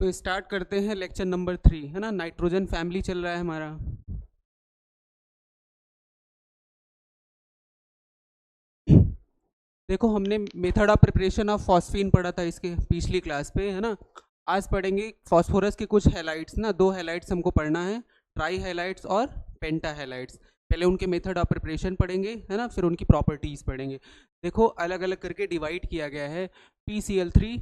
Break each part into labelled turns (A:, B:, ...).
A: तो स्टार्ट करते हैं लेक्चर नंबर 3, है ना। नाइट्रोजन फैमिली चल रहा है हमारा। देखो, हमने method of preparation of phosphine पढ़ा था इसके पिछली क्लास पे, है ना। आज पढ़ेंगे फॉस्फोरस के कुछ हैलाइड्स ना, दो हैलाइड्स हमको पढ़ना है, ट्राई हैलाइड्स और पेंटा हैलाइड्स। पहले उनके मेथड ऑफ प्रिपरेशन पढ़ेंगे, है ना, फिर उनकी प्रॉपर्टीज पढ़ेंगे। देखो, अलग अलग करके डिवाइड किया गया है। PCl3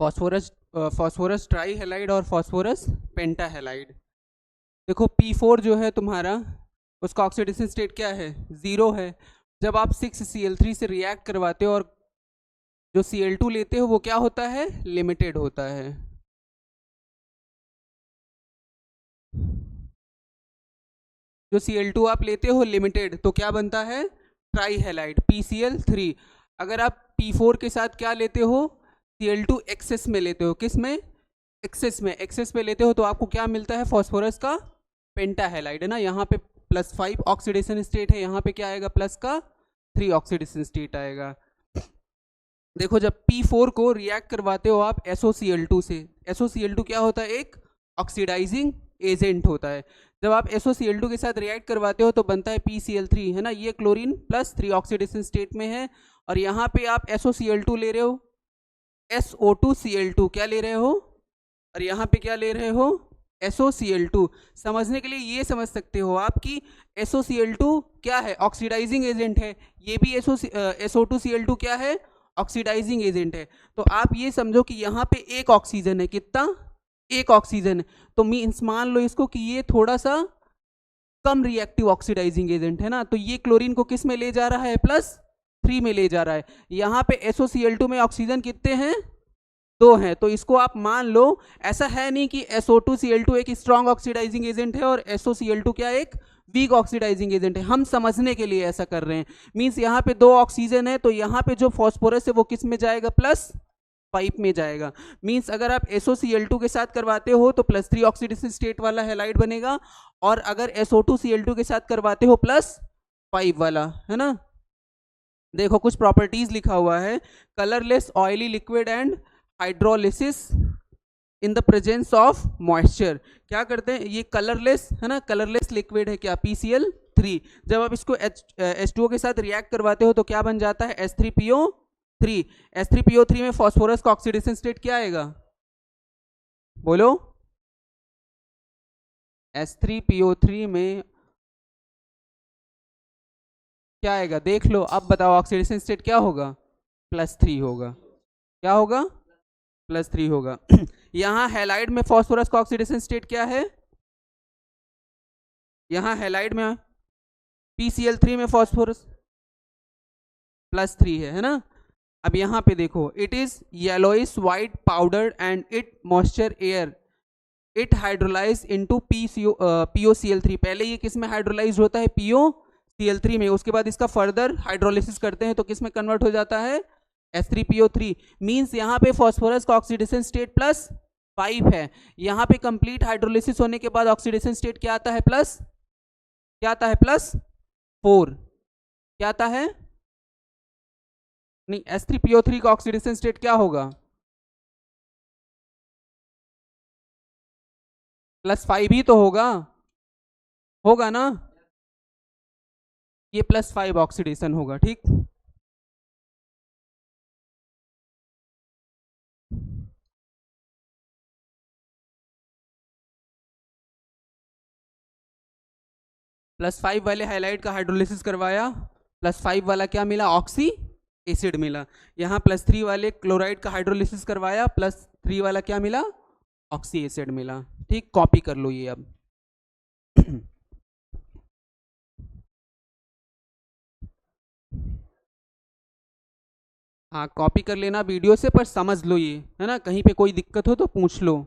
A: phosphorus, phosphorus try halide और फॉस्फोरस पेंटा हैलाइड। देखो, P4 जो है तुम्हारा, उसका ऑक्सीडेशन स्टेट क्या है, 0 है। जब आप 6Cl3 से रिएक्ट करवाते हो और जो Cl2 लेते हो वो क्या होता है, लिमिटेड होता है। जो Cl2 आप लेते हो लिमिटेड, तो क्या बनता है, ट्राई हैलाइड PCl3। अगर आप P4 के साथ क्या लेते हो, Cl2 एक्सेस में लेते हो, किस में, एक्सेस में लेते हो, तो आपको क्या मिलता है, फॉस्फोरस का पेंटा हैलाइड, है ना। यहाँ पे +5 ऑक्सीडेशन स्टेट है, यहाँ पे क्या आएगा, प्लस का 3 ऑक्सीडेशन स्टेट आएगा। देखो, जब P4 को रिएक्ट करवाते हो आप SOCl2 से, SOCl2 क्या होता है, एक ऑक्सीडाइजिंग एजेंट होता है। जब आप SOCl2 के साथ रिएक्ट करवाते हो तो बनता है PCl3, है ना। ये क्लोरीन +3 ऑक्सीडेशन स्टेट में है, और यहाँ पे आप SOCl2 ले रहे हो, SO2Cl2 क्या ले रहे हो, और यहाँ पे क्या ले रहे हो, SOCl2। समझने के लिए ये समझ सकते हो आप कि SOCl2 क्या है, ऑक्सीडाइजिंग एजेंट है। ये भी SO2Cl2 क्या है, ऑक्सीडाइजिंग एजेंट है। तो आप ये समझो कि यहाँ पे एक ऑक्सीजन है, कितना, एक ऑक्सीजन है। तो मीन्स मान लो इसको कि ये थोड़ा सा कम रिएक्टिव ऑक्सीडाइजिंग एजेंट है ना, तो ये क्लोरीन को किस में ले जा रहा है, +3 में ले जा रहा है। यहाँ पे SOCl2 में ऑक्सीजन कितने हैं, 2 हैं। तो इसको आप मान लो, ऐसा है नहीं कि SO2Cl2 एक स्ट्रॉन्ग ऑक्सीडाइजिंग एजेंट है और SOCl2 क्या एक वीक ऑक्सीडाइजिंग एजेंट है। हम समझने के लिए ऐसा कर रहे हैं। मींस यहाँ पे 2 ऑक्सीजन है, तो यहाँ पे जो फॉस्फोरस है वो किस में जाएगा, +5 में जाएगा। मींस अगर आप SOCl2 के साथ करवाते हो तो +3 ऑक्सीडेशन स्टेट वाला हैलाइड बनेगा, और अगर SO2Cl2 के साथ करवाते हो +5 वाला, है ना। देखो, कुछ प्रॉपर्टीज लिखा हुआ है, colourless oily liquid and hydrolysis in the presence of moisture. क्या करते हैं, ये कलरलेस है ना, कलरलेस लिक्विड है क्या, PCl3। जब आप इसको H2O के साथ रिएक्ट करवाते हो तो क्या बन जाता है, H3PO3। H3PO3 में फॉस्फोरस का ऑक्सीडेशन स्टेट क्या आएगा, बोलो, H3PO3 में क्या आएगा, देख लो, अब बताओ ऑक्सीडेशन स्टेट क्या होगा, +3 होगा। क्या होगा, +3 होगा। यहाँ हैलाइड में फॉस्फोरस का ऑक्सीडेशन स्टेट क्या है, यहाँ हैलाइड में PCl3 में फॉस्फोरस +3 है ना। अब यहाँ पे देखो, it is yellowish white powder and it moisture air, it hydrolyse into POCl3। पहले ये किस में हाइड्रोलाइज होता है, POCl3 में। उसके बाद इसका फर्दर हाइड्रोलिसिस करते हैं तो किस में कन्वर्ट हो जाता है, H3PO3। मीन्स यहाँ पे फॉस्फोरस का ऑक्सीडेशन स्टेट +5 है। यहाँ पे कंप्लीट हाइड्रोलिसिस होने के बाद ऑक्सीडेशन स्टेट क्या आता है, क्या आता है, +4। क्या आता है, नहीं, H3PO3 का ऑक्सीडेशन स्टेट क्या होगा, +5 ही तो होगा, होगा ना। ये +5 ऑक्सीडेशन होगा, ठीक। +5 वाले हाइलाइट का हाइड्रोलिसिस करवाया, +5 वाला क्या मिला, ऑक्सी एसिड मिला। यहाँ +3 वाले क्लोराइड का हाइड्रोलिसिस करवाया, +3 वाला क्या मिला, ऑक्सी एसिड मिला। ठीक, कॉपी कर लो ये अब। हाँ, कॉपी कर लेना वीडियो से, पर समझ लो ये, है ना, कहीं पे कोई दिक्कत हो तो पूछ लो।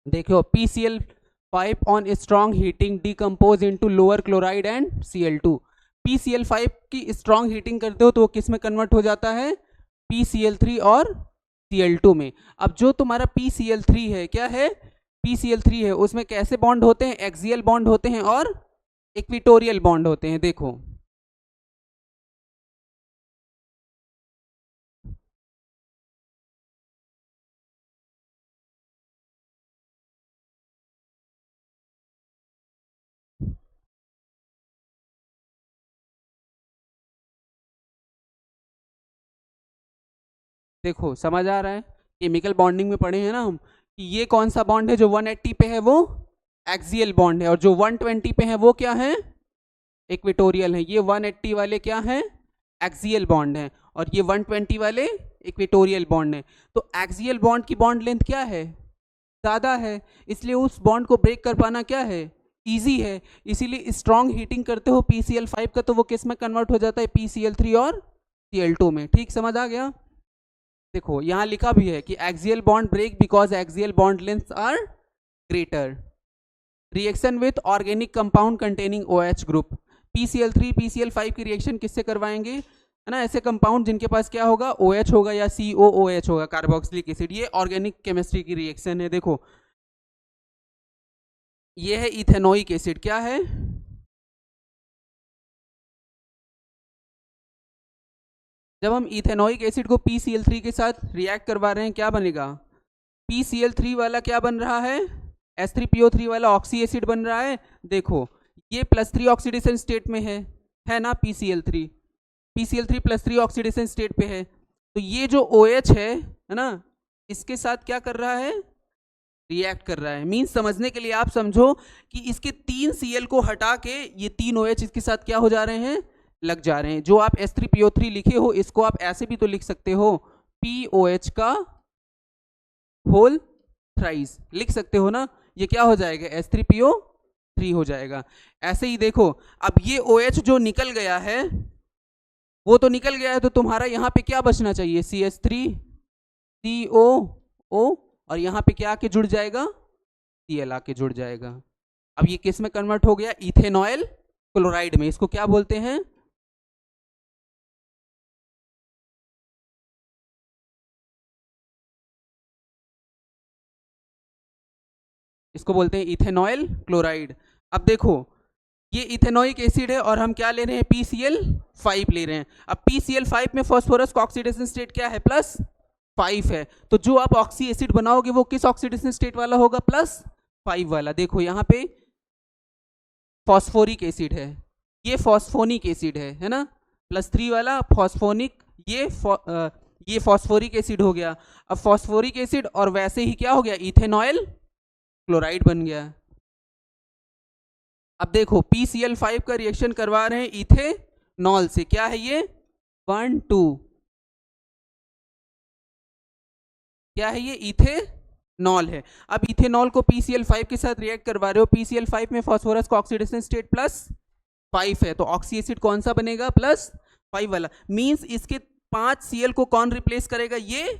A: देखो PCl5 on strong heating decompose into lower chloride and Cl2। PCl5 की स्ट्रॉन्ग हीटिंग करते हो तो वो किस में कन्वर्ट हो जाता है, PCl3 और Cl2 में। अब जो तुम्हारा PCl3 है, क्या है, PCl3 है, उसमें कैसे बॉन्ड होते हैं, एक्सियल बॉन्ड होते हैं और इक्विटोरियल बॉन्ड होते हैं। देखो देखो समझ आ रहा है, केमिकल बॉन्डिंग में पढ़े हैं ना हम कि ये कौन सा बॉन्ड है, जो 180 पे है वो एक्सियल बॉन्ड है, और जो 120 पे है वो क्या है, इक्वेटोरियल है। ये 180 वाले क्या हैं, एक्सियल बॉन्ड है, और ये 120 वाले इक्वेटोरियल बॉन्ड है। तो एक्सियल बॉन्ड की बॉन्ड लेंथ क्या है, ज़्यादा है, इसलिए उस बॉन्ड को ब्रेक कर पाना क्या है, ईजी है। इसीलिए स्ट्रॉन्ग हीटिंग करते हो PCl5 का तो वो किस में कन्वर्ट हो जाता है, PCl3 और Cl2 में। ठीक समझ आ गया। देखो यहाँ लिखा भी है कि axial bond break because axial bond lengths are greater. Reaction with organic compound containing OH group, PCl3 PCl5 की रिएक्शन किससे करवाएंगे, है ना, ऐसे कंपाउंड जिनके पास क्या होगा, OH होगा या COOH होगा, कार्बोक्सिलिक एसिड। ये ऑर्गेनिक केमिस्ट्री की रिएक्शन है। देखो ये है इथेनोइक एसिड, क्या है, जब हम इथेनोइक एसिड को PCl3 के साथ रिएक्ट करवा रहे हैं क्या बनेगा, PCl3 वाला क्या बन रहा है, H3PO3 वाला ऑक्सी एसिड बन रहा है। देखो ये +3 ऑक्सीडेशन स्टेट में है ना, PCl3 +3 ऑक्सीडेशन स्टेट पे है। तो ये जो OH है ना, इसके साथ क्या कर रहा है, रिएक्ट कर रहा है। मीन्स समझने के लिए आप समझो कि इसके 3 Cl को हटा के ये 3 OH इसके साथ क्या हो जा रहे हैं, लग जा रहे हैं। जो आप H3PO3 लिखे हो इसको आप ऐसे भी तो लिख सकते हो, POH का होल थ्राइस लिख सकते हो ना, ये क्या हो जाएगा, H3PO3 हो जाएगा। ऐसे ही देखो अब ये OH जो निकल गया है वो तो निकल गया है, तो तुम्हारा यहाँ पे क्या बचना चाहिए, CH3COO, और यहाँ पे क्या आके जुड़ जाएगा, Cl आके जुड़ जाएगा। अब ये किस में कन्वर्ट हो गया, इथेनॉइल क्लोराइड में। इसको क्या बोलते हैं, इसको बोलते हैं इथेनॉइल क्लोराइड। अब देखो ये इथेनोइक एसिड है और हम क्या ले रहे हैं, PCl5 ले रहे हैं। अब PCl5 में फॉस्फोरस का ऑक्सीडेशन स्टेट क्या है, +5 है। तो जो आप ऑक्सी एसिड बनाओगे वो किस ऑक्सीडेशन स्टेट वाला होगा, +5 वाला। देखो यहाँ पे फॉस्फोरिक एसिड है, ये फॉस्फोनिक एसिड है ना, +3 वाला फॉस्फोनिक, ये फॉस्फोरिक एसिड हो गया। अब फॉस्फोरिक एसिड और वैसे ही क्या हो गया, इथेनॉइल क्लोराइड बन गया। अब देखो PCl5 का रिएक्शन करवा रहे हैं इथेनॉल से, क्या है ये 1 2, क्या है ये इथेनॉल है। अब इथेनॉल को PCl5 के साथ रिएक्ट करवा रहे हो, PCl5 में फॉस्फोरस का ऑक्सीडेशन स्टेट +5 है, तो ऑक्सी एसिड कौन सा बनेगा, +5 वाला। मींस इसके 5 Cl को कौन रिप्लेस करेगा, ये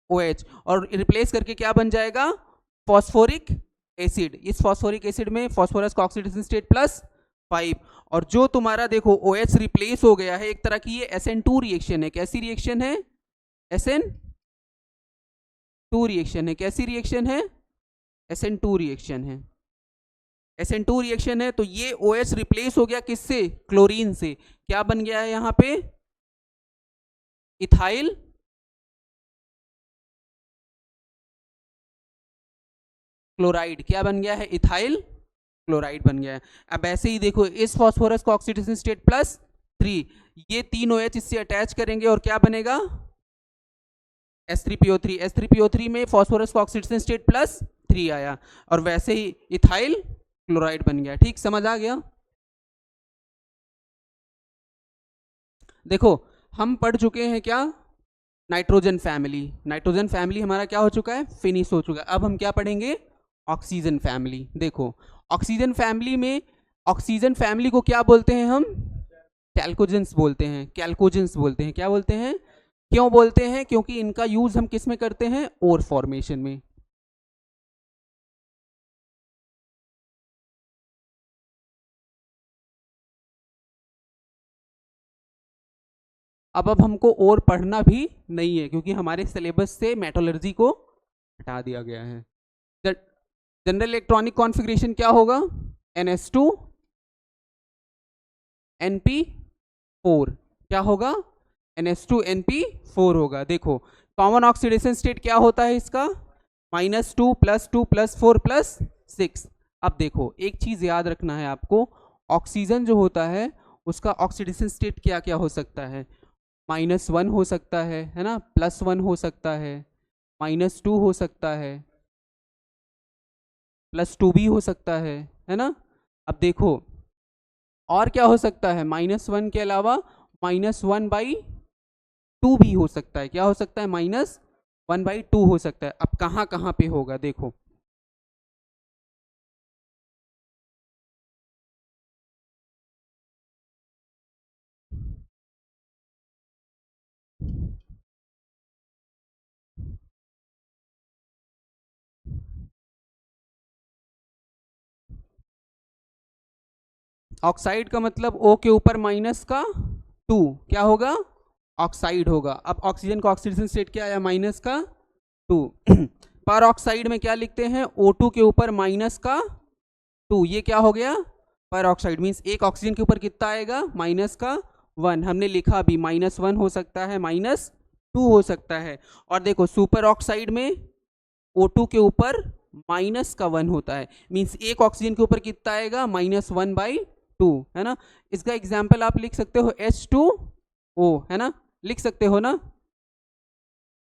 A: OH, और रिप्लेस करके क्या बन जाएगा, फॉस्फोरिक एसिड। इस फॉस्फोरिक एसिड में फॉस्फोरस का ऑक्सीडेशन स्टेट +5, और जो तुम्हारा देखो OH रिप्लेस हो गया है, एक तरह की ये SN2 रिएक्शन है। कैसी रिएक्शन है, SN2 रिएक्शन है। कैसी रिएक्शन है, SN2 रिएक्शन है। SN2 रिएक्शन है तो ये OH रिप्लेस हो गया किससे, क्लोरीन से। क्या बन गया है यहाँ पे, इथाइल क्लोराइड। क्या बन गया है, इथाइल क्लोराइड बन गया है। अब ऐसे ही देखो इस फॉस्फोरस का ऑक्सीडेशन स्टेट +3, ये 3 OH इससे अटैच करेंगे और क्या बनेगा, H3PO3। H3PO3 में फॉस्फोरस का ऑक्सीडेशन स्टेट +3 आया, और वैसे ही इथाइल क्लोराइड बन गया। ठीक समझ आ गया। देखो हम पढ़ चुके हैं क्या, नाइट्रोजन फैमिली। नाइट्रोजन फैमिली हमारा क्या हो चुका है, फिनिश हो चुका है। अब हम क्या पढ़ेंगे, ऑक्सीजन फैमिली। देखो ऑक्सीजन फैमिली में, ऑक्सीजन फैमिली को क्या बोलते हैं हम, कैल्कोजेंस बोलते हैं। कैल्कोजेंस बोलते हैं, क्या बोलते हैं, क्यों बोलते हैं, क्योंकि इनका यूज हम किस में करते हैं, ओर फॉर्मेशन में। अब हमको और पढ़ना भी नहीं है क्योंकि हमारे सिलेबस से मेटलर्जी को हटा दिया गया है। जनरल इलेक्ट्रॉनिक कॉन्फ़िगरेशन क्या होगा? NS2 NP4 क्या होगा? NS2 NP4 होगा। देखो कॉमन ऑक्सीडेशन स्टेट क्या होता है इसका? -2 +2 +4 +6। अब देखो एक चीज़ याद रखना है आपको, ऑक्सीजन जो होता है उसका ऑक्सीडेशन स्टेट क्या क्या हो सकता है? -1 हो सकता है ना, +1 हो सकता है, -2 हो सकता है, +2 भी हो सकता है ना। अब देखो और क्या हो सकता है? -1 के अलावा -1/2 भी हो सकता है। क्या हो सकता है? -1/2 हो सकता है। अब कहाँ कहाँ पे होगा देखो, ऑक्साइड का मतलब O के ऊपर -2 क्या होगा? ऑक्साइड होगा। अब ऑक्सीजन का ऑक्सीडेशन स्टेट क्या आया? -2। पर ऑक्साइड में क्या लिखते हैं? O2 के ऊपर -2, ये क्या हो गया? पर ऑक्साइड मीन्स एक ऑक्सीजन के ऊपर कितना आएगा? -1। हमने लिखा भी -1 हो सकता है, -2 हो सकता है। और देखो सुपर ऑक्साइड में O2 के ऊपर -1 होता है, मीन्स एक ऑक्सीजन के ऊपर कितना आएगा? -1/2 है ना। इसका एग्जाम्पल आप लिख सकते हो H2O है ना, लिख सकते हो ना।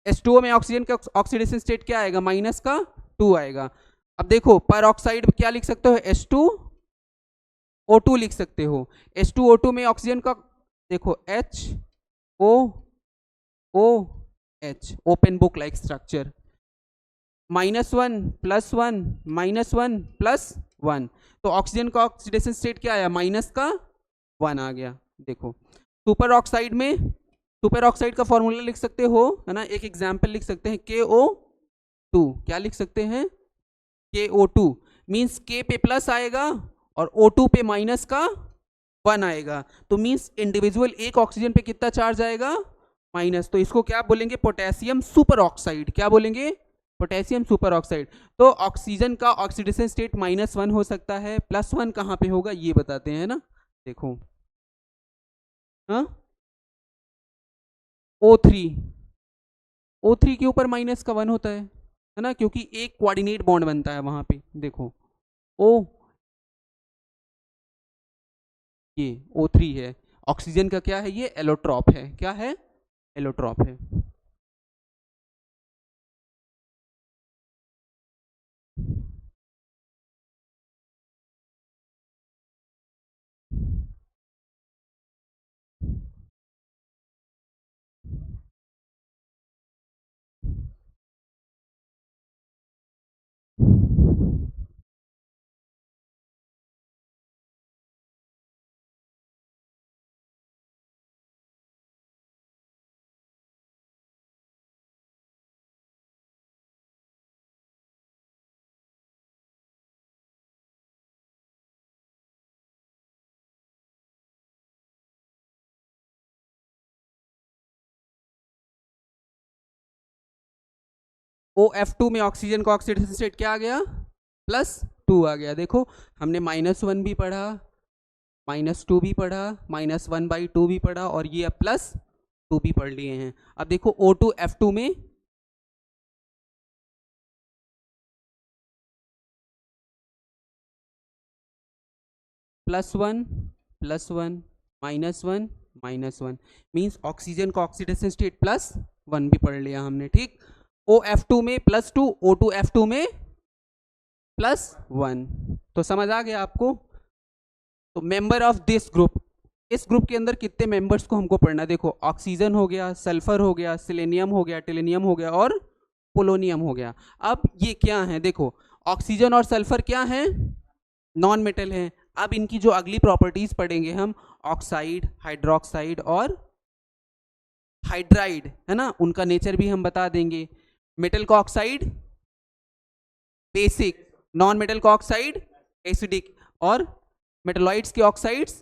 A: H2O में ऑक्सीजन का ऑक्सीडेशन स्टेट क्या आएगा? -2 आएगा। अब देखो पर ऑक्साइड क्या लिख सकते हो? H2O2 लिख सकते हो। H2O2 में ऑक्सीजन का देखो HOOH, open book like structure, -1 +1 -1 +1, तो ऑक्सीजन का ऑक्सीडेशन स्टेट क्या आया? -1 आ गया। देखो सुपर ऑक्साइड में, सुपर ऑक्साइड का फॉर्मूला लिख सकते हो है ना, एक एग्जाम्पल लिख सकते हैं KO2। क्या लिख सकते हैं? KO2 मीन्स K पे प्लस आएगा और O2 पे -1 आएगा, तो मीन्स इंडिविजुअल एक ऑक्सीजन पे कितना चार्ज आएगा? माइनस। तो इसको क्या बोलेंगे? Potassium super oxide. क्या बोलेंगे? Potassium super oxide. तो ऑक्सीजन का ऑक्सीडेशन स्टेट -1 हो सकता है, +1 कहाँ पे होगा ये बताते हैं ना। देखो हाँ O3, O3 के ऊपर -1 होता है ना, क्योंकि एक कोऑर्डिनेट बॉन्ड बनता है वहां पे। देखो O, ये O3 है। ऑक्सीजन का क्या है? ये एलोट्रॉप है। क्या है? एलोट्रॉप है। OF2 में ऑक्सीजन का ऑक्सीडेशन स्टेट क्या आ गया? +2 आ गया। देखो हमने -1 भी पढ़ा, -2 भी पढ़ा, -1/2 भी पढ़ा, और ये अब +2 भी पढ़ लिए हैं। अब देखो O2F2 में +1 +1 -1 -1, मीन्स ऑक्सीजन का ऑक्सीडेशन स्टेट +1 भी पढ़ लिया हमने। ठीक, OF2 में +2, O2F2 में +1। तो समझ आ गया आपको। तो मेंबर ऑफ दिस ग्रुप, इस ग्रुप के अंदर कितने मेंबर्स को हमको पढ़ना है? देखो ऑक्सीजन हो गया, सल्फर हो गया, सिलेनियम हो गया, टेलेनियम हो गया और पोलोनियम हो गया। अब ये क्या है? देखो ऑक्सीजन और सल्फर क्या हैं? नॉन मेटल हैं। अब इनकी जो अगली प्रॉपर्टीज पढ़ेंगे हम, ऑक्साइड, हाइड्रोक्साइड और हाइड्राइड है ना, उनका नेचर भी हम बता देंगे। मेटल का ऑक्साइड बेसिक, नॉन मेटल का ऑक्साइड एसिडिक, और मेटलॉइड्स के ऑक्साइड्स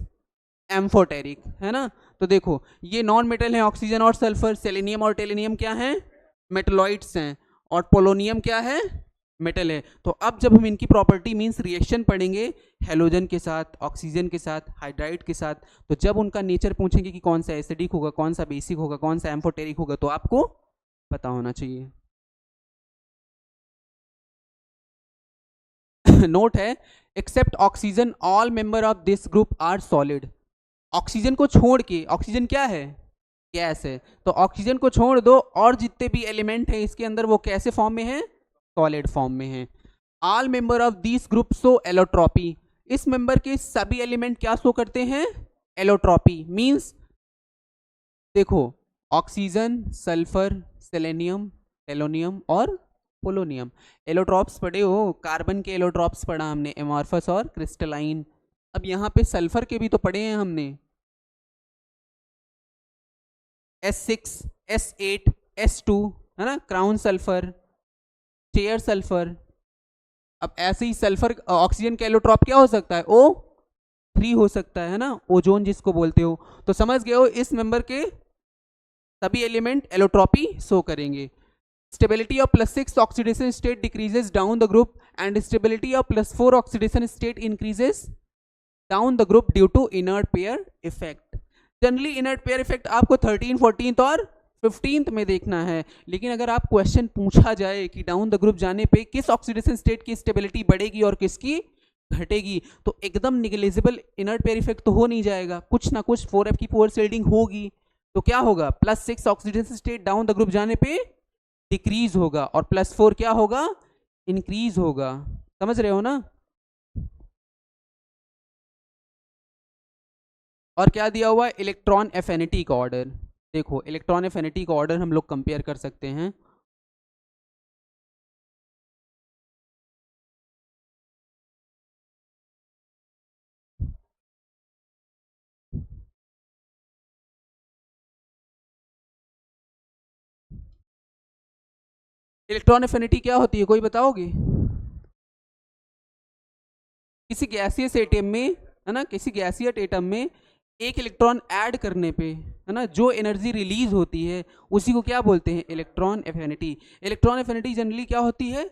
A: एम्फोटेरिक है ना। तो देखो ये नॉन मेटल है ऑक्सीजन और सल्फर, सेलेनियम और टेलेनियम क्या हैं, मेटलॉइड्स हैं, और पोलोनियम क्या है, मेटल है। तो अब जब हम इनकी प्रॉपर्टी मींस रिएक्शन पढ़ेंगे हेलोजन के साथ, ऑक्सीजन के साथ, हाइड्राइड के साथ, तो जब उनका नेचर पूछेंगे कि कौन सा एसिडिक होगा, कौन सा बेसिक होगा, कौन सा एम्फोटेरिक होगा, तो आपको पता होना चाहिए। नोट है, except oxygen all member of this group are solid. Oxygen को छोड़ के, ऑक्सीजन क्या है, गैस है, तो ऑक्सीजन को छोड़ दो और जितने भी एलिमेंट है इसके अंदर वो कैसे फॉर्म में है, सॉलिड फॉर्म में है। All member of this group show allotropy, इस मेंबर के सभी एलिमेंट क्या शो करते हैं, एलोट्रॉपी। मींस देखो ऑक्सीजन, सल्फर, सेलेनियम, टेलोनियम और पोलोनियम, एलोट्रॉप्स पढ़े हो, कार्बन के एलोट्रॉप्स पढ़ा हमने, एमॉर्फस और क्रिस्टलाइन। अब यहाँ पे सल्फर के भी तो पढ़े हैं हमने, S6, S8, S2 है ना, क्राउन सल्फर, चेयर सल्फर। अब ऐसे ही सल्फर ऑक्सीजन का एलोट्रॉप क्या हो सकता है, O3 हो सकता है ना, ओजोन जिसको बोलते हो। तो समझ गए हो इस मेंबर के सभी एलिमेंट एलोट्रॉपी शो करेंगे। Stability of +6 oxidation state decreases down the group and stability of +4 oxidation state increases down the group due to inert pair effect. Generally inert pair effect आपको 13, 14 और 15 में देखना है, लेकिन अगर आप क्वेश्चन पूछा जाए कि डाउन द ग्रुप जाने पे किस ऑक्सीडेशन स्टेट की स्टेबिलिटी बढ़ेगी और किसकी घटेगी, तो एकदम निगलिजिबल इनर्ट पेयर इफेक्ट तो हो नहीं जाएगा, कुछ ना कुछ 4f की पुअर शिल्डिंग होगी। तो क्या होगा, +6 oxidation state down the group जाने पे डिक्रीज होगा और +4 क्या होगा, इंक्रीज होगा। समझ रहे हो ना। और क्या दिया हुआ है, इलेक्ट्रॉन एफिनिटी का ऑर्डर। देखो इलेक्ट्रॉन एफिनिटी का ऑर्डर हम लोग कंपेयर कर सकते हैं। इलेक्ट्रॉन एफिनिटी क्या होती है, कोई बताओगे। किसी गैसियस एटम में है ना, किसी गैसियस एटम में एक इलेक्ट्रॉन ऐड करने पे है ना जो एनर्जी रिलीज होती है उसी को क्या बोलते हैं, electron affinity. Electron affinity generally क्या होती है,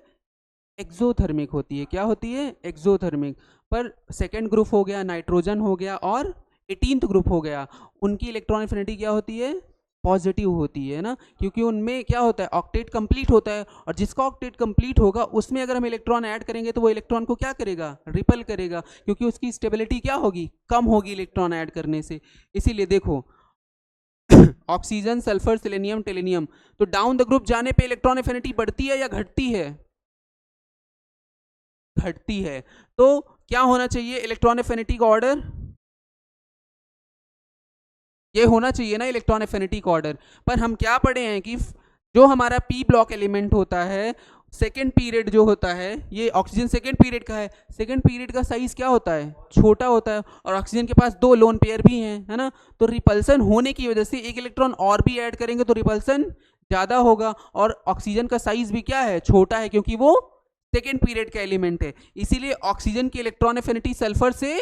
A: एक्सोथर्मिक होती है। क्या होती है, एक्सोथर्मिक। पर सेकेंड ग्रुप हो गया, नाइट्रोजन हो गया और 18th ग्रुप हो गया, उनकी इलेक्ट्रॉन एफिनिटी क्या होती है, पॉजिटिव होती है ना, क्योंकि उनमें क्या होता है, ऑक्टेट कंप्लीट होता है, और जिसका ऑक्टेट कंप्लीट होगा उसमें अगर हम इलेक्ट्रॉन ऐड करेंगे तो वो इलेक्ट्रॉन को क्या करेगा, रिपल करेगा, क्योंकि उसकी स्टेबिलिटी क्या होगी, कम होगी इलेक्ट्रॉन ऐड करने से। इसीलिए देखो ऑक्सीजन, सल्फर, सेलेनियम, टेलेनियम, तो डाउन द ग्रुप जाने पे इलेक्ट्रॉन एफिनिटी बढ़ती है या घटती है, घटती है। तो क्या होना चाहिए इलेक्ट्रॉन एफिनिटी का ऑर्डर, ये होना चाहिए ना इलेक्ट्रॉन एफिनिटी का ऑर्डर। पर हम क्या पढ़े हैं कि जो हमारा पी ब्लॉक एलिमेंट होता है, सेकेंड पीरियड जो होता है, ये ऑक्सीजन सेकेंड पीरियड का है, सेकेंड पीरियड का साइज क्या होता है, छोटा होता है, और ऑक्सीजन के पास 2 लोन पेयर भी हैं, है ना, तो रिपल्सन होने की वजह से एक इलेक्ट्रॉन और भी ऐड करेंगे तो रिपल्सन ज़्यादा होगा, और ऑक्सीजन का साइज भी क्या है, छोटा है, क्योंकि वो सेकेंड पीरियड का एलिमेंट है। इसीलिए ऑक्सीजन की इलेक्ट्रॉन एफिनिटी सल्फर से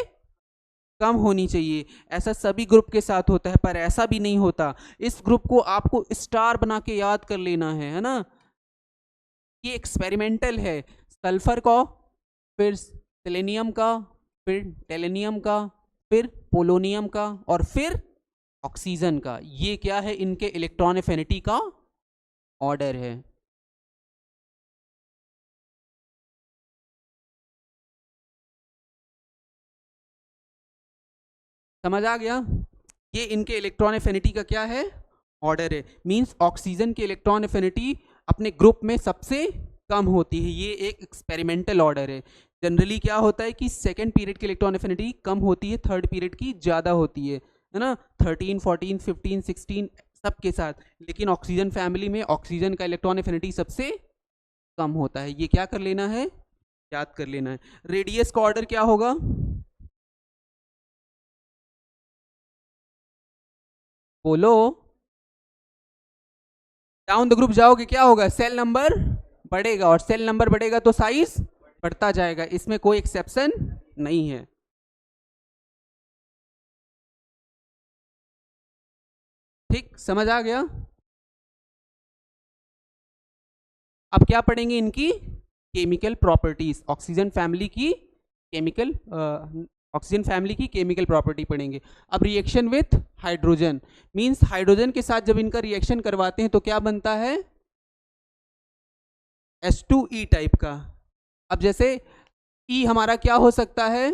A: कम होनी चाहिए। ऐसा सभी ग्रुप के साथ होता है, पर ऐसा भी नहीं होता। इस ग्रुप को आपको स्टार बना के याद कर लेना है ना, ये एक्सपेरिमेंटल है। सल्फर का, फिर सेलेनियम का, फिर टेलेनियम का, फिर पोलोनियम का, और फिर ऑक्सीजन का, ये क्या है, इनके इलेक्ट्रॉन एफिनिटी का ऑर्डर है। समझ आ गया, ये इनके इलेक्ट्रॉन एफिनिटी का क्या है, ऑर्डर है। मींस ऑक्सीजन की इलेक्ट्रॉन एफिनिटी अपने ग्रुप में सबसे कम होती है, ये एक एक्सपेरिमेंटल ऑर्डर है। जनरली क्या होता है कि सेकेंड पीरियड की इलेक्ट्रॉन एफिनिटी कम होती है, थर्ड पीरियड की ज़्यादा होती है ना, 13, 14, 15, 16 सबके साथ, लेकिन ऑक्सीजन फैमिली में ऑक्सीजन का इलेक्ट्रॉन एफिनिटी सबसे कम होता है। ये क्या कर लेना है, याद कर लेना है। रेडियस का ऑर्डर क्या होगा, बोलो। डाउन द ग्रुप जाओगे क्या होगा, सेल नंबर बढ़ेगा, और सेल नंबर बढ़ेगा तो साइज बढ़ता जाएगा, इसमें कोई एक्सेप्शन नहीं है। ठीक, समझ आ गया। अब क्या पढ़ेंगे, इनकी केमिकल प्रॉपर्टीज, ऑक्सीजन फैमिली की केमिकल ऑक्सीजन फैमिली की केमिकल प्रॉपर्टी पढ़ेंगे। अब reaction with hydrogen means hydrogen के साथ जब इनका रिएक्शन करवाते हैं तो क्या बनता है, H2E टाइप का। अब जैसे E हमारा क्या हो सकता है,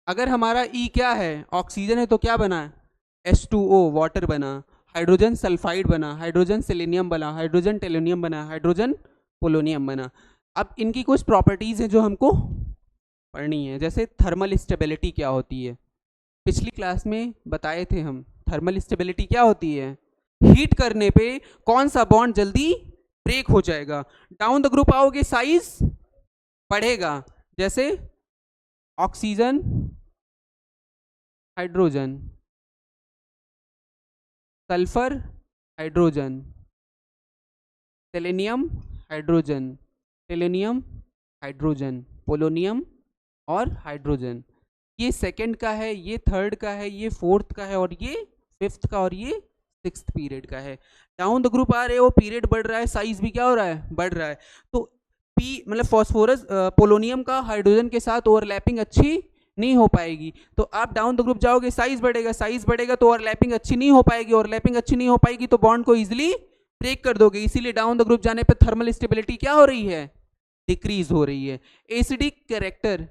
A: अगर हमारा E क्या है, ऑक्सीजन है, तो क्या बना, H2O वाटर बना, हाइड्रोजन सल्फाइड बना, हाइड्रोजन सेलेनियम बना, हाइड्रोजन टेलोनियम बना, हाइड्रोजन पोलोनियम बना। अब इनकी कुछ प्रॉपर्टीज हैं जो हमको पढ़नी है, जैसे थर्मल स्टेबिलिटी क्या होती है, पिछली क्लास में बताए थे हम। थर्मल स्टेबिलिटी क्या होती है, हीट करने पे कौन सा बॉन्ड जल्दी ब्रेक हो जाएगा, डाउन द ग्रुप आओगे साइज बढ़ेगा, जैसे oxygen hydrogen, sulphur hydrogen, selenium hydrogen, tellurium hydrogen, polonium और हाइड्रोजन। ये सेकंड का है, ये थर्ड का है, ये फोर्थ का है, और ये फिफ्थ का, और ये सिक्स्थ पीरियड का है। डाउन द ग्रुप आ रहे हो, पीरियड बढ़ रहा है, साइज भी क्या हो रहा है, बढ़ रहा है। तो पी मतलब फॉस्फोरस पोलोनियम का हाइड्रोजन के साथ ओवरलैपिंग अच्छी नहीं हो पाएगी, तो आप डाउन द ग्रुप जाओगे, साइज बढ़ेगा, साइज बढ़ेगा तो ओवरलैपिंग अच्छी नहीं हो पाएगी, ओवरलैपिंग अच्छी नहीं हो पाएगी तो बॉन्ड को इजीली ब्रेक कर दोगे, इसीलिए डाउन द ग्रुप जाने पे थर्मल स्टेबिलिटी क्या हो रही है, डिक्रीज हो रही है। एसिडिक कैरेक्टर,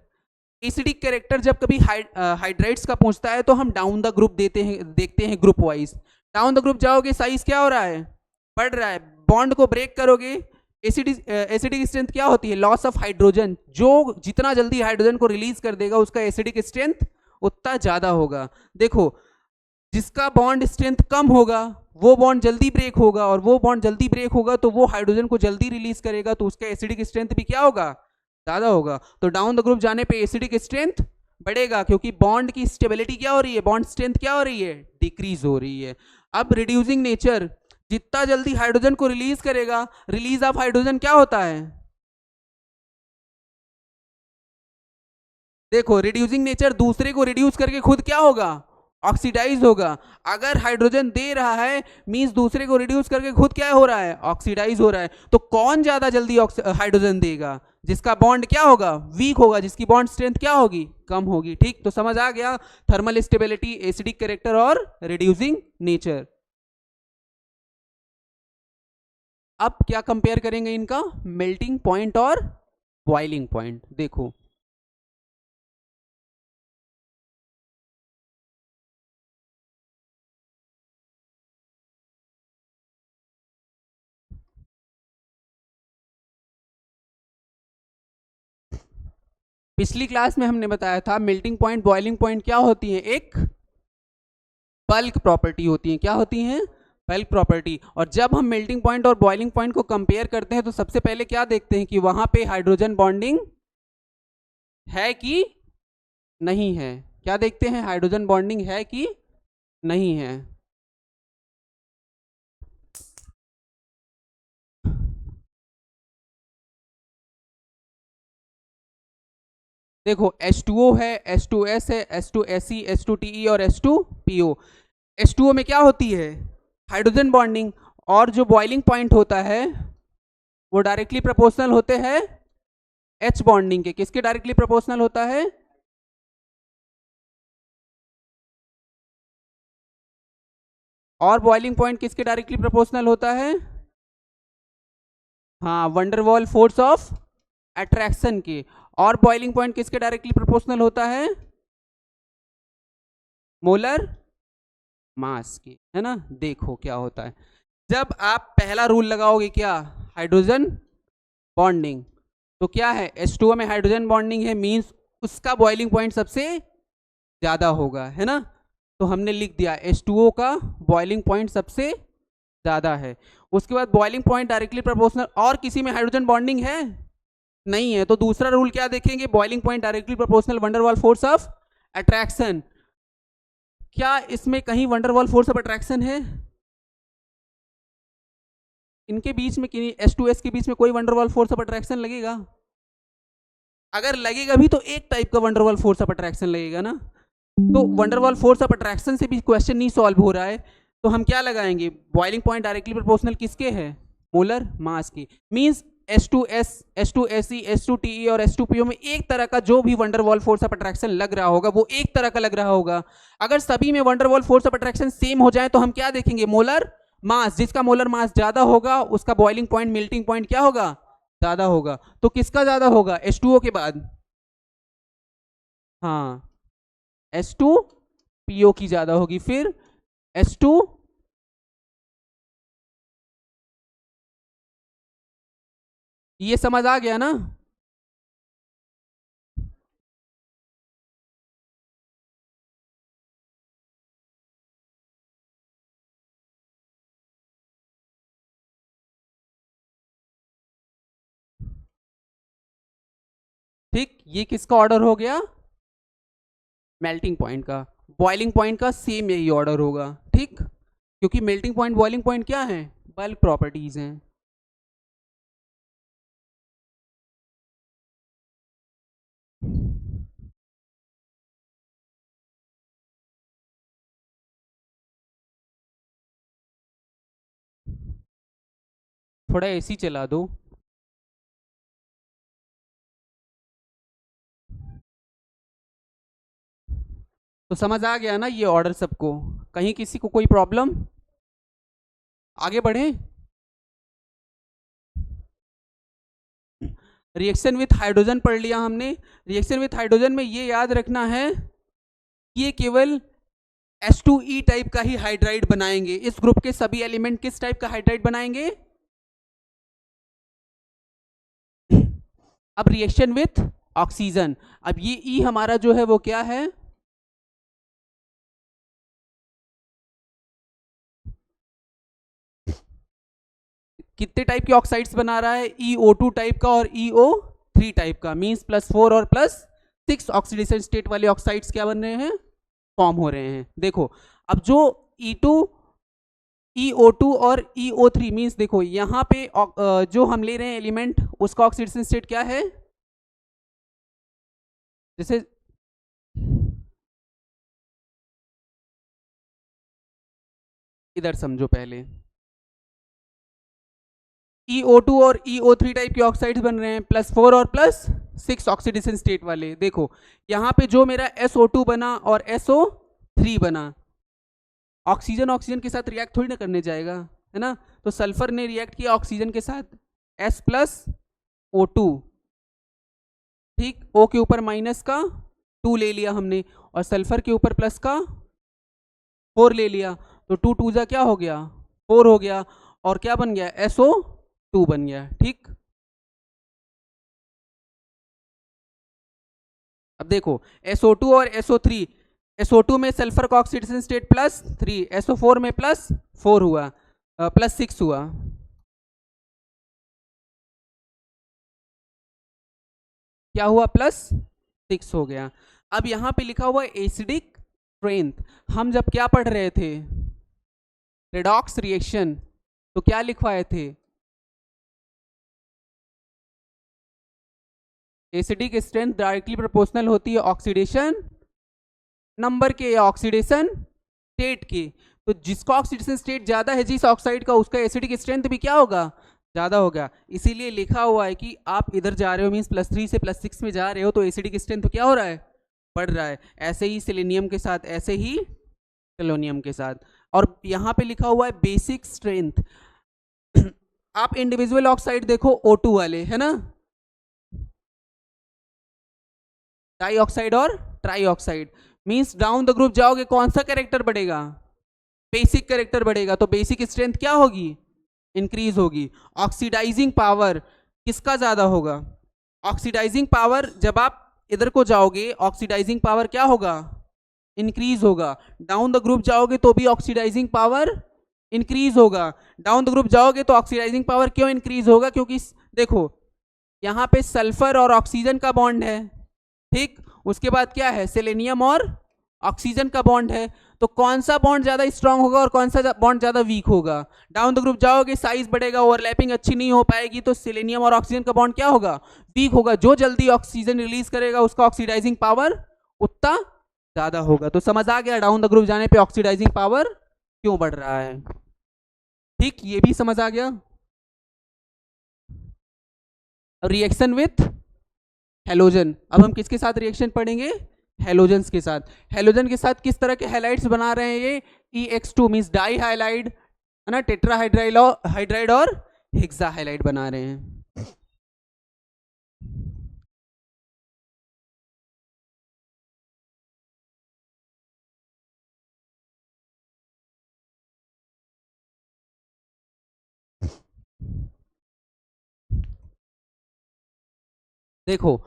A: एसिडिक कैरेक्टर जब कभी हाइड्राइड्स का पूछता है तो हम डाउन द ग्रुप देखते हैं group wise. Down the group जाओगे, साइज क्या हो रहा है, बढ़ रहा है, बॉन्ड को ब्रेक करोगे, एसिडिक स्ट्रेंथ क्या होती है, लॉस ऑफ हाइड्रोजन, जो जितना जल्दी हाइड्रोजन को रिलीज कर देगा उसका एसिडिक स्ट्रेंथ उतना ज्यादा होगा। देखो, जिसका बॉन्ड स्ट्रेंथ कम होगा वो बॉन्ड जल्दी ब्रेक होगा, और वो बॉन्ड जल्दी ब्रेक होगा तो वो हाइड्रोजन को जल्दी रिलीज करेगा, तो उसका एसिडिक स्ट्रेंथ भी क्या होगा, ज्यादा होगा। तो डाउन द ग्रुप जाने पे एसिडिक स्ट्रेंथ बढ़ेगा, क्योंकि बॉन्ड की स्टेबिलिटी क्या हो रही है, बॉन्ड स्ट्रेंथ क्या हो रही है, डिक्रीज हो रही है। अब रिड्यूसिंग नेचर, जितना जल्दी हाइड्रोजन को रिलीज करेगा, रिलीज ऑफ हाइड्रोजन क्या होता है, देखो रिड्यूसिंग नेचर दूसरे को रिड्यूस करके खुद क्या होगा, ऑक्सीडाइज होगा। अगर हाइड्रोजन दे रहा है मींस दूसरे को रिड्यूस करके खुद क्या हो रहा है, ऑक्सीडाइज हो रहा है। तो कौन ज्यादा जल्दी हाइड्रोजन देगा, जिसका बॉन्ड क्या होगा, वीक होगा, जिसकी बॉन्ड स्ट्रेंथ क्या होगी, कम होगी। ठीक, तो समझ आ गया थर्मल स्टेबिलिटी, एसिडिक कैरेक्टर और रिड्यूसिंग नेचर। अब क्या कंपेयर करेंगे इनका, मेल्टिंग पॉइंट और बॉइलिंग पॉइंट। देखो पिछली क्लास में हमने बताया था मेल्टिंग पॉइंट बॉइलिंग पॉइंट क्या होती है, एक बल्क प्रॉपर्टी होती है। क्या होती हैं, बल्क प्रॉपर्टी। और जब हम मेल्टिंग पॉइंट और बॉइलिंग पॉइंट को कंपेयर करते हैं तो सबसे पहले क्या देखते हैं कि वहां पे हाइड्रोजन बॉन्डिंग है कि नहीं है। क्या देखते हैं, हाइड्रोजन बॉन्डिंग है कि नहीं है। देखो H2O है, H2S है, H2SE, H2TE और H2PO। H2O में क्या होती है, हाइड्रोजन बॉन्डिंग, और जो बॉइलिंग पॉइंट होता है वो डायरेक्टली प्रोपोर्शनल होते हैं H बॉन्डिंग के। किसके डायरेक्टली प्रोपोर्शनल होता है, और बॉइलिंग पॉइंट किसके डायरेक्टली प्रोपोर्शनल होता है, हाँ, वंडरवॉल फोर्स ऑफ अट्रैक्शन के। और बॉइलिंग पॉइंट किसके डायरेक्टली प्रोपोर्शनल होता है, मोलर मास के, है ना। देखो क्या होता है, जब आप पहला रूल लगाओगे क्या, हाइड्रोजन बॉन्डिंग, तो क्या है, H2O में हाइड्रोजन बॉन्डिंग है मींस उसका बॉइलिंग पॉइंट सबसे ज्यादा होगा, है ना। तो हमने लिख दिया H2O का बॉइलिंग पॉइंट सबसे ज्यादा है। उसके बाद बॉइलिंग पॉइंट डायरेक्टली प्रोपोर्शनल, और किसी में हाइड्रोजन बॉन्डिंग है नहीं है, तो दूसरा रूल क्या देखेंगे, boiling point directly proportional van der Waals force of attraction. क्या इसमें कहीं वंडरवॉल फोर्स ऑफ अट्रैक्शन है, इनके बीच में H2S के बीच में कोई वंडरवॉल फोर्स ऑफ अट्रैक्शन लगेगा? अगर लगेगा भी तो एक टाइप का वंडरवॉल फोर्स ऑफ अट्रैक्शन लगेगा ना। तो वंडरवॉल फोर्स ऑफ अट्रैक्शन से भी क्वेश्चन नहीं सॉल्व हो रहा है, तो हम क्या लगाएंगे? बॉइलिंग पॉइंट डायरेक्टली प्रोपोर्शनल किसके है? मोलर मास की। मींस H2S, H2SE, H2TE और H2PO में एक तरह का जो भी वंडरवॉल फोर्स ऑफ अट्रैक्शन लग रहा होगा वो एक तरह का लग रहा होगा। अगर सभी में van der Waals force of attraction same हो जाए तो हम क्या देखेंगे? Molar mass. जिसका मोलर मास ज्यादा होगा उसका बॉइलिंग पॉइंट, मेल्टिंग पॉइंट क्या होगा? ज्यादा होगा। तो किसका ज्यादा होगा? H2O के बाद? हाँ, H2PO की ज्यादा होगी। फिर H2, ये समझ आ गया ना? ठीक, ये किसका ऑर्डर हो गया? मेल्टिंग पॉइंट का। बॉइलिंग पॉइंट का सेम यही ऑर्डर होगा, ठीक, क्योंकि मेल्टिंग पॉइंट बॉइलिंग पॉइंट क्या है? बल्क प्रॉपर्टीज हैं। थोड़ा एसी चला दो। तो समझ आ गया ना ये ऑर्डर सबको? कहीं किसी को कोई प्रॉब्लम? आगे बढ़े। रिएक्शन विथ हाइड्रोजन पढ़ लिया हमने। रिएक्शन विथ हाइड्रोजन में ये याद रखना है कि ये केवल H2E टाइप का ही हाइड्राइड बनाएंगे। इस ग्रुप के सभी एलिमेंट किस टाइप का हाइड्राइड बनाएंगे? अब रिएक्शन विथ ऑक्सीजन, अब ये E हमारा जो है वो क्या है? कितने टाइप के ऑक्साइड्स बना रहा है? EO2 टाइप का और EO3 टाइप का। मींस +4 और +6 ऑक्सीडेशन स्टेट वाले ऑक्साइड्स क्या बन रहे हैं? फॉर्म हो रहे हैं। देखो, अब जो E2, EO2 और EO3 मींस देखो यहाँ पे जो हम ले रहे हैं एलिमेंट उसका ऑक्सीडेशन स्टेट क्या है? जैसे इधर समझो पहले, EO2 और EO3 टाइप के ऑक्साइड्स बन रहे हैं +4 और +6 ऑक्सीडेशन स्टेट वाले। देखो यहाँ पे जो मेरा SO2 बना और SO3 बना, ऑक्सीजन ऑक्सीजन के साथ रिएक्ट थोड़ी ना करने जाएगा, है ना? तो सल्फर ने रिएक्ट किया ऑक्सीजन के साथ, S+O2, ठीक, O के ऊपर माइनस का 2 ले लिया हमने और सल्फर के ऊपर प्लस का 4 ले लिया, तो 2 2 जा क्या हो गया? 4 हो गया, और क्या बन गया? SO2 बन गया, ठीक। अब देखो SO2 और SO3, SO2 में सल्फर का ऑक्सीडेशन स्टेट +3, SO4 में +4 हुआ, +6 हुआ। क्या हुआ? +6 हो गया। अब यहाँ पे लिखा हुआ एसिडिक स्ट्रेंथ। हम जब क्या पढ़ रहे थे? रेडॉक्स रिएक्शन, तो क्या लिखवाए थे? एसिडिक स्ट्रेंथ डायरेक्टली प्रोपोर्शनल होती है ऑक्सीडेशन नंबर के या ऑक्सीडेशन स्टेट के। तो जिसका ऑक्सीडेशन स्टेट ज्यादा है जिस ऑक्साइड का, उसका एसिडिक स्ट्रेंथ भी क्या होगा? ज्यादा होगा। इसीलिए लिखा हुआ है कि आप इधर जा रहे हो मींस +3 से +6 में जा रहे हो, तो एसिडिक स्ट्रेंथ तो क्या हो रहा है? बढ़ रहा है। ऐसे ही सेलेनियम के साथ, ऐसे ही सेलोनियम के साथ। और यहाँ पे लिखा हुआ है बेसिक स्ट्रेंथ। आप इंडिविजुअल ऑक्साइड देखो O2 वाले, है ना, डाई ऑक्साइड और try oxide, means down the group जाओगे कौन सा कैरेक्टर बढ़ेगा? बेसिक कैरेक्टर बढ़ेगा। तो बेसिक स्ट्रेंथ क्या होगी? इंक्रीज होगी। ऑक्सीडाइजिंग पावर किसका ज्यादा होगा? ऑक्सीडाइजिंग पावर, जब आप इधर को जाओगे ऑक्सीडाइजिंग पावर क्या होगा? इंक्रीज होगा। डाउन द ग्रुप जाओगे तो भी ऑक्सीडाइजिंग पावर इंक्रीज होगा। डाउन द ग्रुप जाओगे तो ऑक्सीडाइजिंग पावर क्यों इंक्रीज होगा? क्योंकि देखो यहाँ पे सल्फर और ऑक्सीजन का बॉन्ड है, ठीक, उसके बाद क्या है? सेलेनियम और ऑक्सीजन का बॉन्ड है, तो कौन सा बॉन्ड ज्यादा स्ट्रांग होगा और कौन सा बॉन्ड ज्यादा वीक होगा? डाउन द ग्रुप जाओगे, साइज बढ़ेगा, ओवरलैपिंग अच्छी नहीं हो पाएगी, तो सेलेनियम और ऑक्सीजन का बॉन्ड क्या होगा? वीक होगा। जो जल्दी ऑक्सीजन रिलीज करेगा उसका ऑक्सीडाइजिंग पावर उतना ज्यादा होगा। तो समझ आ गया डाउन द ग्रुप जाने पे ऑक्सीडाइजिंग पावर क्यों बढ़ रहा है। ठीक, ये भी समझ आ गया। रिएक्शन विथ हेलोजन, अब हम किसके साथ रिएक्शन पढ़ेंगे? हेलोजन्स के साथ। हेलोजन के साथ किस तरह के हैलाइड्स बना रहे हैं ये? EX2 मींस डाई हाइलाइड है ना, टेट्राहाइड्राइड और हेक्सा हाइलाइड बना रहे हैं। देखो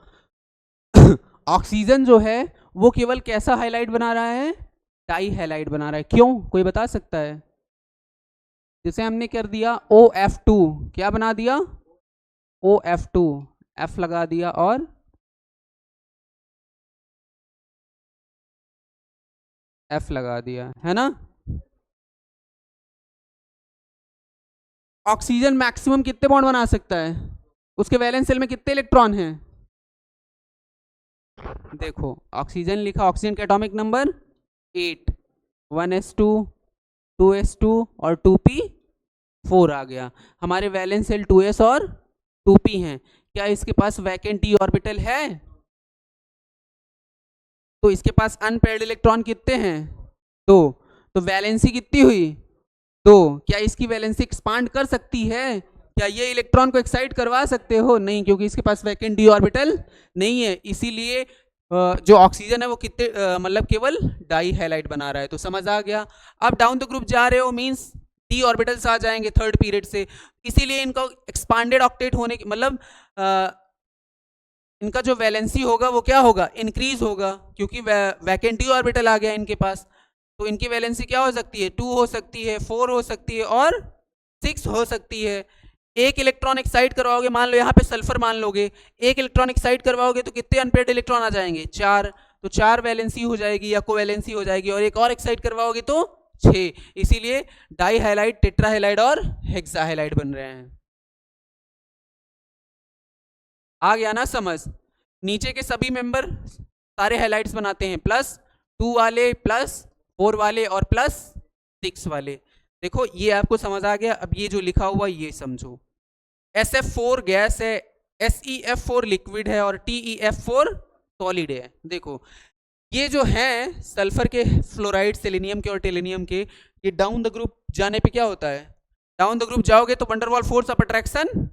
A: ऑक्सीजन जो है वो केवल कैसा हाइलाइट बना रहा है? डाई हाइलाइट बना रहा है। क्यों, कोई बता सकता है? जैसे हमने कर दिया OF2, क्या बना दिया? OF2, F लगा दिया और F लगा दिया, है ना। ऑक्सीजन मैक्सिमम कितने बॉन्ड बना सकता है? उसके वैलेंस शेल में कितने इलेक्ट्रॉन हैं? देखो ऑक्सीजन लिखा, ऑक्सीजन का एटॉमिक नंबर 8, 1s2, 2s2 और 2p4 आ गया। हमारे वैलेंस शेल 2s और 2p हैं। क्या इसके पास वैकेंट d ऑर्बिटल है? तो इसके पास अनपेयर्ड इलेक्ट्रॉन कितने हैं? 2। तो वैलेंसी कितनी हुई? 2। क्या इसकी वैलेंसी एक्सपांड कर सकती है? क्या ये इलेक्ट्रॉन को एक्साइट करवा सकते हो? नहीं, क्योंकि इसके पास वैकेंट डी ऑर्बिटल नहीं है। इसीलिए जो ऑक्सीजन है वो कितने मतलब केवल डाई हैलाइड बना रहा है। तो समझ आ गया। अब डाउन द ग्रुप जा रहे हो मींस डी ऑर्बिटल्स आ जाएंगे थर्ड पीरियड से, इसीलिए इनका एक्सपांडेड ऑक्टेट होने की मतलब इनका जो वैलेंसी होगा वो क्या होगा? इंक्रीज होगा, क्योंकि वैकेंट डी ऑर्बिटल आ गया इनके पास। तो इनकी वैलेंसी क्या हो सकती है? 2 हो सकती है, 4 हो सकती है और 6 हो सकती है। एक इलेक्ट्रॉन एक्साइट करवाओगे, मान लो यहाँ पे सल्फर मान लोगे, एक इलेक्ट्रॉन एक्साइट करवाओगे तो कितने अनपेयर्ड इलेक्ट्रॉन आ जाएंगे? 4। तो 4 वैलेंसी हो जाएगी या कोवैलेंसी हो जाएगी, और एक और एक्साइट करवाओगे तो 6। इसीलिए डाई हाइलाइड, टेट्रा हाइलाइड और हेक्सा हाइलाइड बन रहे हैं। आ गया ना समझ? नीचे के सभी मेंबर सारे हाइलाइट्स बनाते हैं, +2 वाले, +4 वाले और +6 वाले। देखो ये आपको समझ आ गया। अब ये जो लिखा हुआ ये समझो, SF4 गैस है, SeF4 लिक्विड है और TeF4 सॉलिड है। देखो ये जो है सल्फर के फ्लोराइड, सेलेनियम के और टेलेनियम के, ये डाउन द ग्रुप जाने पे क्या होता है? डाउन द ग्रुप जाओगे तो वंडरवॉल फोर्स ऑफ अट्रैक्शन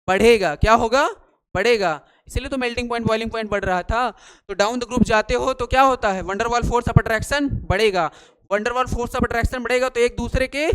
A: बढ़ेगा। क्या होगा? बढ़ेगा। इसलिए तो मेल्टिंग पॉइंट, बॉइलिंग पॉइंट बढ़ रहा था। तो डाउन द ग्रुप जाते हो तो क्या होता है? वंडरवॉल फोर्स ऑफ अट्रैक्शन बढ़ेगा। वंडरवॉल फोर्स ऑफ अट्रैक्शन बढ़ेगा तो एक दूसरे के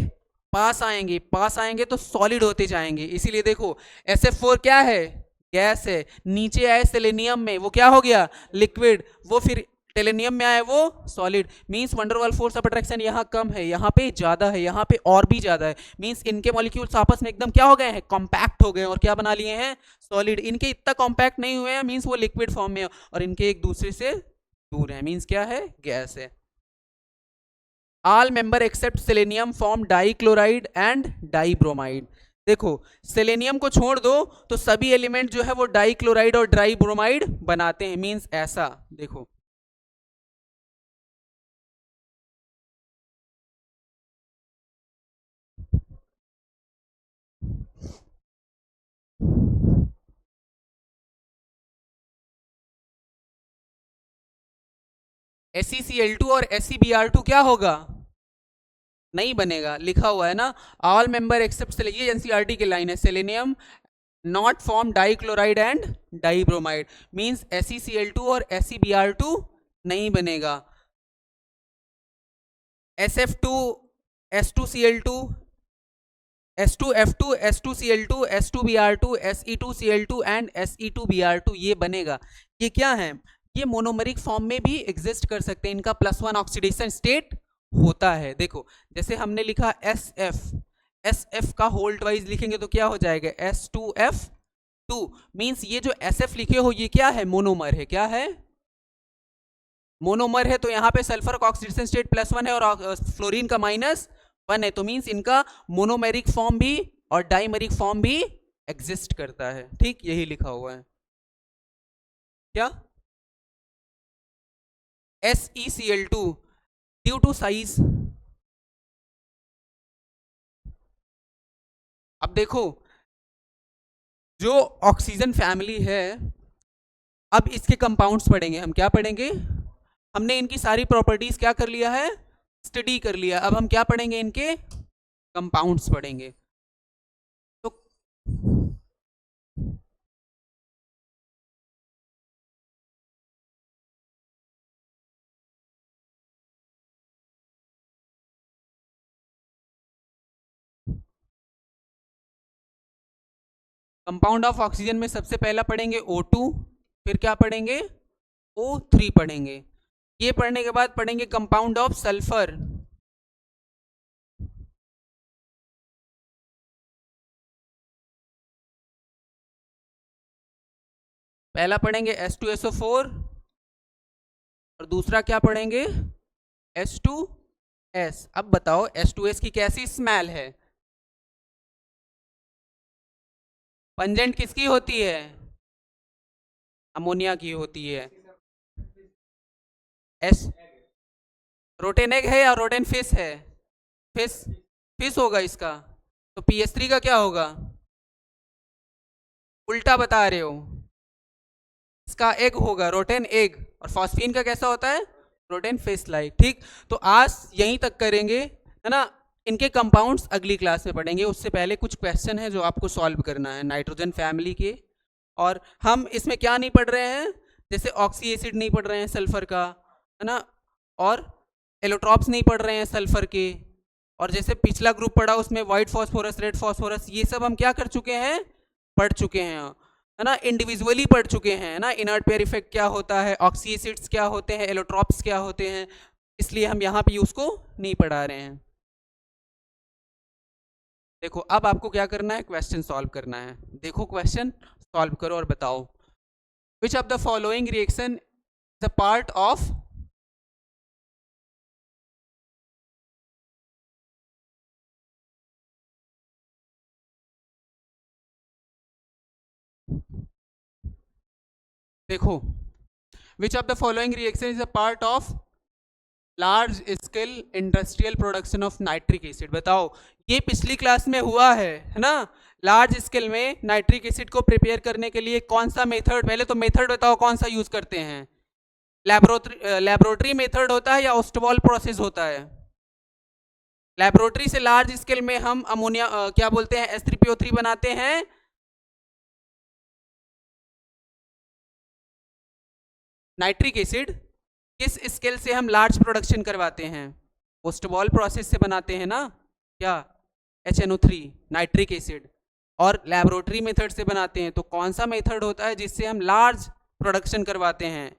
A: पास आएंगे तो सॉलिड होते जाएंगे। इसीलिए देखो SF4 क्या है? गैस है। नीचे आए सेलेनियम में, वो क्या हो गया? लिक्विड। वो फिर टेलेनियम में आए वो solid. Means van der Waals force of attraction यहाँ कम है, यहाँ पे ज्यादा है, यहाँ पे और भी ज्यादा है। मींस इनके मॉलिक्यूल्स आपस में एकदम क्या हो गए हैं? कॉम्पैक्ट हो गए और क्या बना लिए हैं? सॉलिड। इनके इतना कॉम्पैक्ट नहीं हुए हैं, मींस वो लिक्विड फॉर्म में, और इनके एक दूसरे से दूर है, मींस क्या है? गैस है। All member except selenium form dichloride and dibromide. देखो सेलेनियम को छोड़ दो तो सभी एलिमेंट जो है वो डाइक्लोराइड और डाइब्रोमाइड बनाते हैं। मींस ऐसा देखो, SeCl2 और SeBr2 क्या होगा? नहीं बनेगा। लिखा हुआ है ना, ऑल मेंबर एक्सेप्ट, ये एनसीईआरटी की लाइन है, selenium not form dichloride and dibromide. Means SeCl2 और SeBr2 नहीं बनेगा। SF2, S2Cl2, S2F2, S2Cl2, S2Br2, Se2Cl2 and Se2Br2 ये बनेगा। ये क्या है? ये मोनोमरिक फॉर्म में भी एग्जिस्ट कर सकते हैं, इनका +1 ऑक्सीडेशन स्टेट होता है। देखो जैसे हमने लिखा SF, SF का होल्ड वाइज लिखेंगे तो क्या हो जाएगा? S2F2। मींस ये जो SF लिखे हो ये क्या है? मोनोमर है। क्या है? मोनोमर है तो यहाँ पे सल्फर का ऑक्सीडेशन स्टेट +1 है और फ्लोरीन का -1 है, तो मीन्स इनका मोनोमेरिक फॉर्म भी और डाइमेरिक फॉर्म भी एग्जिस्ट करता है। ठीक, यही लिखा हुआ है क्या, SeCl2 ड्यू टू साइज। अब देखो, जो ऑक्सीजन फैमिली है, अब इसके कंपाउंड्स पढ़ेंगे हम। क्या पढ़ेंगे, हमने इनकी सारी प्रॉपर्टीज क्या कर लिया है, स्टडी कर लिया। अब हम क्या पढ़ेंगे, इनके कंपाउंड्स पढ़ेंगे। तो कंपाउंड ऑफ ऑक्सीजन में सबसे पहला पढ़ेंगे O2, फिर क्या पढ़ेंगे, O3 पढ़ेंगे। ये पढ़ने के बाद पढ़ेंगे कंपाउंड ऑफ सल्फर। पहला पढ़ेंगे H2SO4 और दूसरा क्या पढ़ेंगे, H2S। अब बताओ H2S की कैसी स्मेल है, पंजेंट किसकी होती है, अमोनिया की होती है। एस रोटेन एग है या रोटेन फिश है, फिश, फिश होगा इसका, तो PS3 का क्या होगा, उल्टा बता रहे हो, इसका एग होगा, रोटेन एग, और फॉस्फीन का कैसा होता है, रोटेन फिश लाइक। ठीक, तो आज यहीं तक करेंगे, है ना। इनके कंपाउंड्स अगली क्लास में पढ़ेंगे, उससे पहले कुछ क्वेश्चन है जो आपको सॉल्व करना है नाइट्रोजन फैमिली के। और हम इसमें क्या नहीं पढ़ रहे हैं, जैसे ऑक्सी एसिड नहीं पढ़ रहे हैं सल्फर का, है ना, और एलोट्रॉप्स नहीं पढ़ रहे हैं सल्फर के, और जैसे पिछला ग्रुप पढ़ा उसमें व्हाइट फॉस्फोरस, रेड फॉस्फोरस, ये सब हम क्या कर चुके हैं, पढ़ चुके हैं, है ना, इंडिविजुअली पढ़ चुके हैं ना। इनर्ट पेयर इफेक्ट क्या होता है, ऑक्सी एसिड्स क्या होते हैं, एलोट्रॉप्स क्या होते हैं, इसलिए हम यहाँ पे उसको नहीं पढ़ा रहे हैं। देखो अब आपको क्या करना है, क्वेश्चन सॉल्व करना है। देखो क्वेश्चन सॉल्व करो और बताओ, which of the following reaction is a part of, देखो, which of the following reaction is a part of large scale industrial production of nitric acid. बताओ, ये पिछली क्लास में हुआ है ना। लार्ज स्केल में नाइट्रिक एसिड को प्रिपेयर करने के लिए कौन सा मेथड, पहले तो मेथड बताओ कौन सा यूज करते हैं, लेबोरेटरी मेथड होता है या ओस्टवॉल प्रोसेस होता है। लेबोरेटरी से लार्ज स्केल में हम अमोनिया क्या बोलते हैं, H3PO3 बनाते हैं। नाइट्रिक एसिड किस स्केल से हम लार्ज प्रोडक्शन करवाते हैं, ओस्टवॉल प्रोसेस से बनाते हैं ना, क्या, HNO3 नाइट्रिक एसिड, और लेबोरेटरी मेथड से बनाते हैं। तो कौन सा मेथड होता है जिससे हम लार्ज प्रोडक्शन करवाते हैं,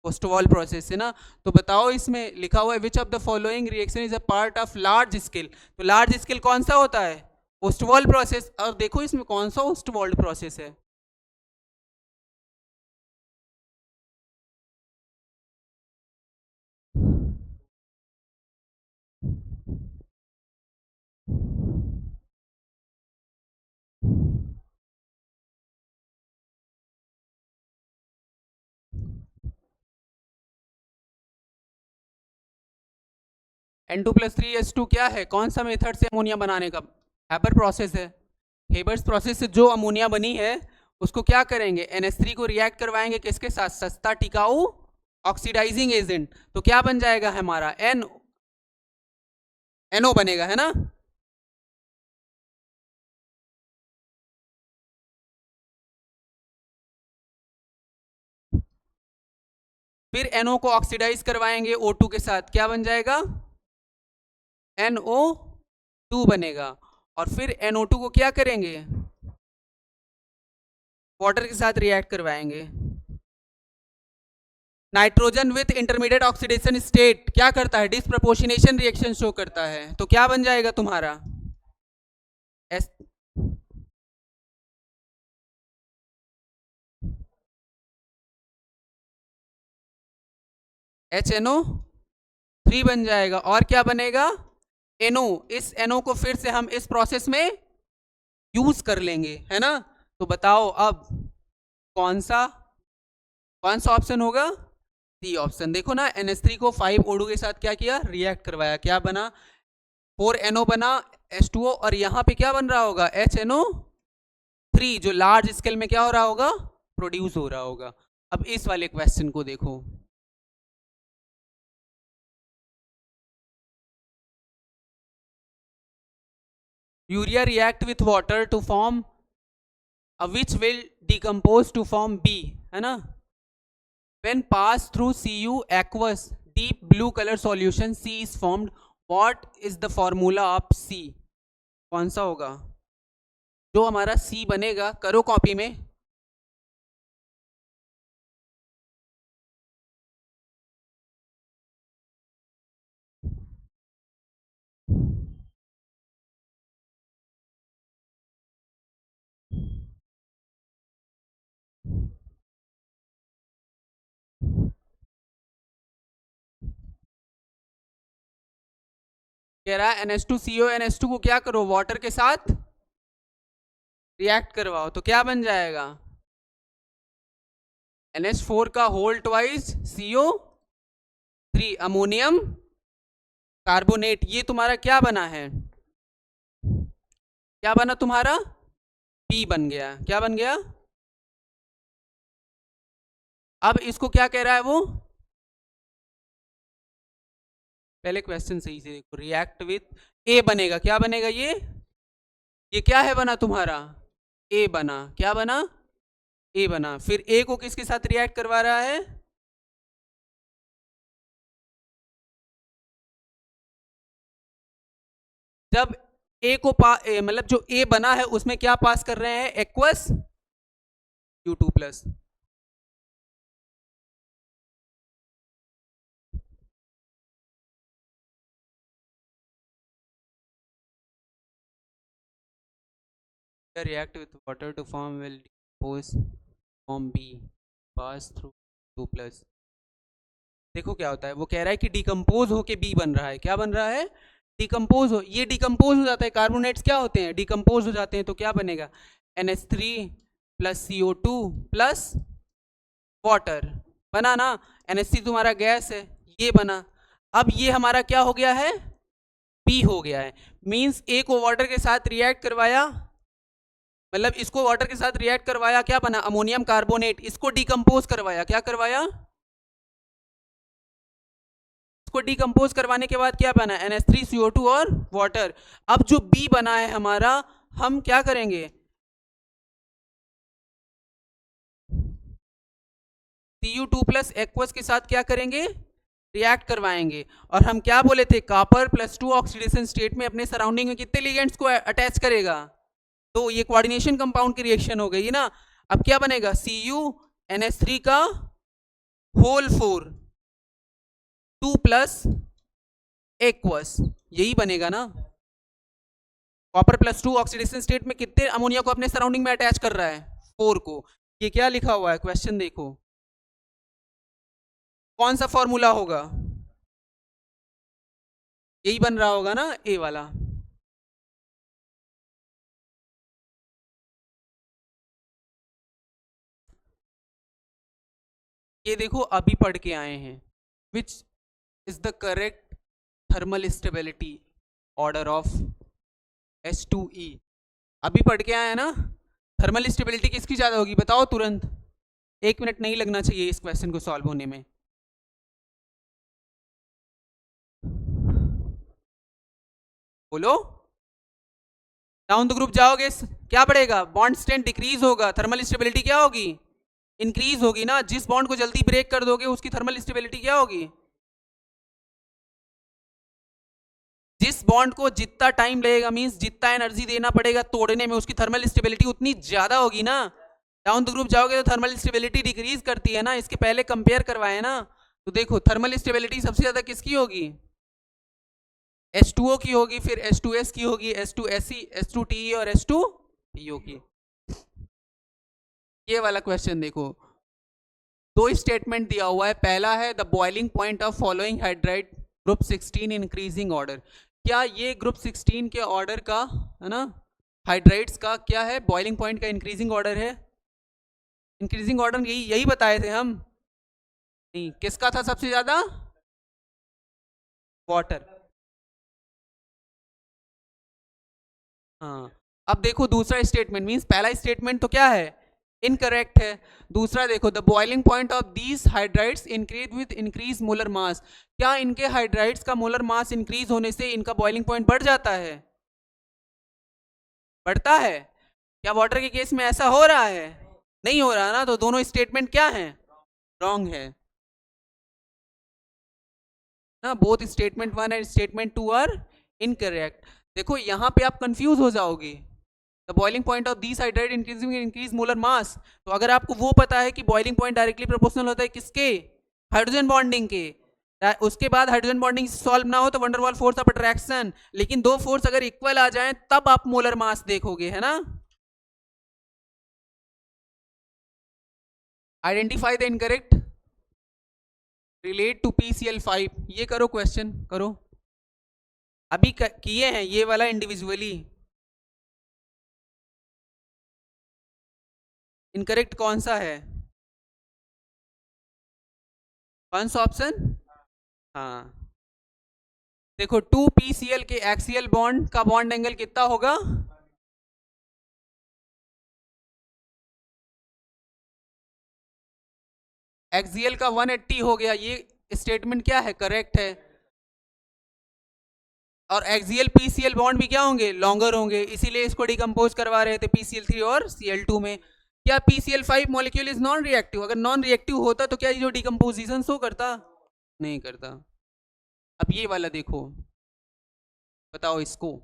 A: ओस्टवॉल प्रोसेस से ना। तो बताओ, इसमें लिखा हुआ है विच of the following reaction is a part of large scale, तो लार्ज स्केल कौन सा होता है, ओस्टवॉल प्रोसेस। और देखो इसमें कौन सा ओस्टवॉल प्रोसेस है, N2+3H2 क्या है, कौन सा मेथड से अमोनिया बनाने का, हेबर प्रोसेस है। हेबर्स प्रोसेस से जो अमोनिया बनी है उसको क्या करेंगे, NH3 को रिएक्ट करवाएंगे किसके साथ, सस्ता टिकाऊ ऑक्सीडाइजिंग एजेंट, तो क्या बन जाएगा हमारा NO बनेगा, है ना। फिर NO को ऑक्सीडाइज करवाएंगे O2 के साथ, क्या बन जाएगा, NO2 बनेगा। और फिर NO2 को क्या करेंगे, वाटर के साथ रिएक्ट करवाएंगे। Nitrogen with intermediate oxidation state क्या करता है, डिसप्रपोर्शनेशन रिएक्शन शो करता है, तो क्या बन जाएगा तुम्हारा एस, HNO3 बन जाएगा। और क्या बनेगा? NO। इस NO को फिर से हम इस प्रोसेस में यूज कर लेंगे, है ना। तो बताओ अब कौन सा ऑप्शन होगा? C option. देखो ना, NH3 को 5O2 के साथ क्या किया? रिएक्ट करवाया। क्या बना? 4NO बना H2O, और यहाँ पे क्या बन रहा होगा? HNO3, जो लार्ज स्केल में क्या हो रहा होगा? प्रोड्यूस हो रहा होगा। अब इस वाले क्वेश्चन को देखो। Urea react with water to form which will decompose to form B, है ना। when pass through Cu aqueous deep blue color solution C is formed, what is the formula of C? कौन सा होगा जो हमारा C बनेगा? करो copy में। कह रहा है NH2CO NH2 को क्या करो? वाटर के साथ रिएक्ट करवाओ, तो क्या बन जाएगा? NH4 का whole twice CO3 ammonium carbonate. ये तुम्हारा क्या बना है? क्या बना तुम्हारा? P बन गया। क्या बन गया? अब इसको क्या कह रहा है वो? पहले क्वेश्चन सही से देखो। रिएक्ट विथ A बनेगा। क्या बनेगा ये क्या है बना तुम्हारा? A बना। क्या बना? A बना। फिर A को किसके साथ रिएक्ट करवा रहा है? जब A को मतलब जो A बना है उसमें क्या पास कर रहे हैं? Aqueous U2+। react with water to form will decompose form B pass through 2+। देखो क्या होता है, वो कह रहा है कि डिकम्पोज होके B बन रहा है। क्या बन रहा है? डिकम्पोज हो। ये डिकम्पोज हो जाता है। कार्बोनेट्स क्या होते हैं? डिकम्पोज हो जाते हैं। तो क्या बनेगा? NH3 + CO2 + वाटर बना ना। NH3 तुम्हारा गैस है, ये बना। अब ये हमारा क्या हो गया है? B हो गया है। मींस A को वाटर के साथ रिएक्ट करवाया, मतलब इसको वाटर के साथ रिएक्ट करवाया, क्या बना? Ammonium carbonate. इसको डिकम्पोज करवाया। क्या करवाया? इसको डिकम्पोज करवाने के बाद क्या बना? NH3CO2 और वाटर। अब जो B बना है हमारा, हम क्या करेंगे? Cu2+ एक्वस के साथ क्या करेंगे? रिएक्ट करवाएंगे। और हम क्या बोले थे? कॉपर +2 ऑक्सीडेशन स्टेट में अपने सराउंडिंग में कितने लिगेंड्स को अटैच करेगा? तो ये कोऑर्डिनेशन कंपाउंड की रिएक्शन हो गई ना। अब क्या बनेगा? CuNH3 का होल 4 2+ एक्वस, यही बनेगा ना। कॉपर +2 ऑक्सीडेशन स्टेट में कितने अमोनिया को अपने सराउंडिंग में अटैच कर रहा है? 4 को। ये क्या लिखा हुआ है? क्वेश्चन देखो, कौन सा फॉर्मूला होगा? यही बन रहा होगा ना, ए वाला। ये देखो अभी पढ़ के आए हैं। Which is the correct thermal stability order of H2E? अभी पढ़ के आए हैं ना। थर्मल स्टेबिलिटी किसकी ज्यादा होगी? बताओ तुरंत। 1 मिनट नहीं लगना चाहिए इस क्वेश्चन को सॉल्व होने में। बोलो। डाउन द ग्रुप जाओगे, क्या बढ़ेगा? बॉन्ड स्ट्रेंथ डिक्रीज होगा, थर्मल स्टेबिलिटी क्या होगी? इंक्रीज होगी ना। जिस बॉन्ड को जल्दी ब्रेक कर दोगे उसकी थर्मल स्टेबिलिटी क्या होगी? जिस बॉन्ड को जितना टाइम लगेगा, मींस जितना एनर्जी देना पड़ेगा तोड़ने में, उसकी थर्मल स्टेबिलिटी उतनी ज्यादा होगी ना। डाउन द ग्रुप जाओगे तो थर्मल स्टेबिलिटी डिक्रीज करती है ना। इसके पहले कंपेयर करवाए ना। तो देखो थर्मल स्टेबिलिटी सबसे ज्यादा किसकी होगी? H2O की होगी, फिर H2S की होगी, H2SE, H2TE और H2PO की। ये वाला क्वेश्चन देखो, दो स्टेटमेंट दिया हुआ है, पहला है the boiling point of following hydride group 16 increasing order. क्या ये ग्रुप 16 के ऑर्डर का, है ना, हाइड्राइड्स का क्या है, बॉइलिंग पॉइंट का इंक्रीजिंग ऑर्डर है? इंक्रीजिंग ऑर्डर यही यही बताए थे हम। नहीं, किसका था सबसे ज्यादा? वाटर। हाँ, अब देखो दूसरा स्टेटमेंट, मींस पहला स्टेटमेंट तो क्या है, इनकरेक्ट है। दूसरा देखो, the boiling point of these hydrides increase with increase molar मास। क्या इनके हाइड्राइड्स का मोलर मास इंक्रीज होने से इनका बॉइलिंग पॉइंट बढ़ जाता है? बढ़ता है? क्या वाटर के केस में ऐसा हो रहा है? नहीं हो रहा ना, तो दोनों स्टेटमेंट क्या है, रॉन्ग है ना। Both statement 1 and statement 2 are incorrect. देखो यहाँ पे आप कंफ्यूज हो जाओगे, the boiling point of these hydride increasing increase molar mass. तो अगर आपको वो पता है कि बॉइलिंग पॉइंट डायरेक्टली प्रोपोर्शनल होता है किसके, हाइड्रोजन बॉन्डिंग के, उसके बाद हाइड्रोजन बॉन्डिंग सॉल्व ना हो तो वंडरवॉल फोर्स ऑफ अट्रैक्शन, लेकिन दो फोर्स अगर इक्वल आ जाए तब आप मोलर मास देखोगे, है ना। Identify the incorrect relate to PCl5, ये करो, क्वेश्चन करो। अभी किए हैं ये वाला इंडिविजुअली। इनकरेक्ट कौन सा है, कौन सा ऑप्शन? हाँ, देखो 2PCl के एक्सियल बॉन्ड का बॉन्ड एंगल कितना होगा? एक्सियल का 180 हो गया, ये स्टेटमेंट क्या है, करेक्ट है। और एक्सियल PCl बॉन्ड भी क्या होंगे, लॉन्गर होंगे, इसीलिए इसको डिकम्पोज करवा रहे थे PCl3 और Cl2 में। क्या PCl5 molecule is non reactive? अगर नॉन रिएक्टिव होता तो क्या ये जो डिकम्पोजिशन शो करता? नहीं करता। अब ये वाला देखो, बताओ इसको,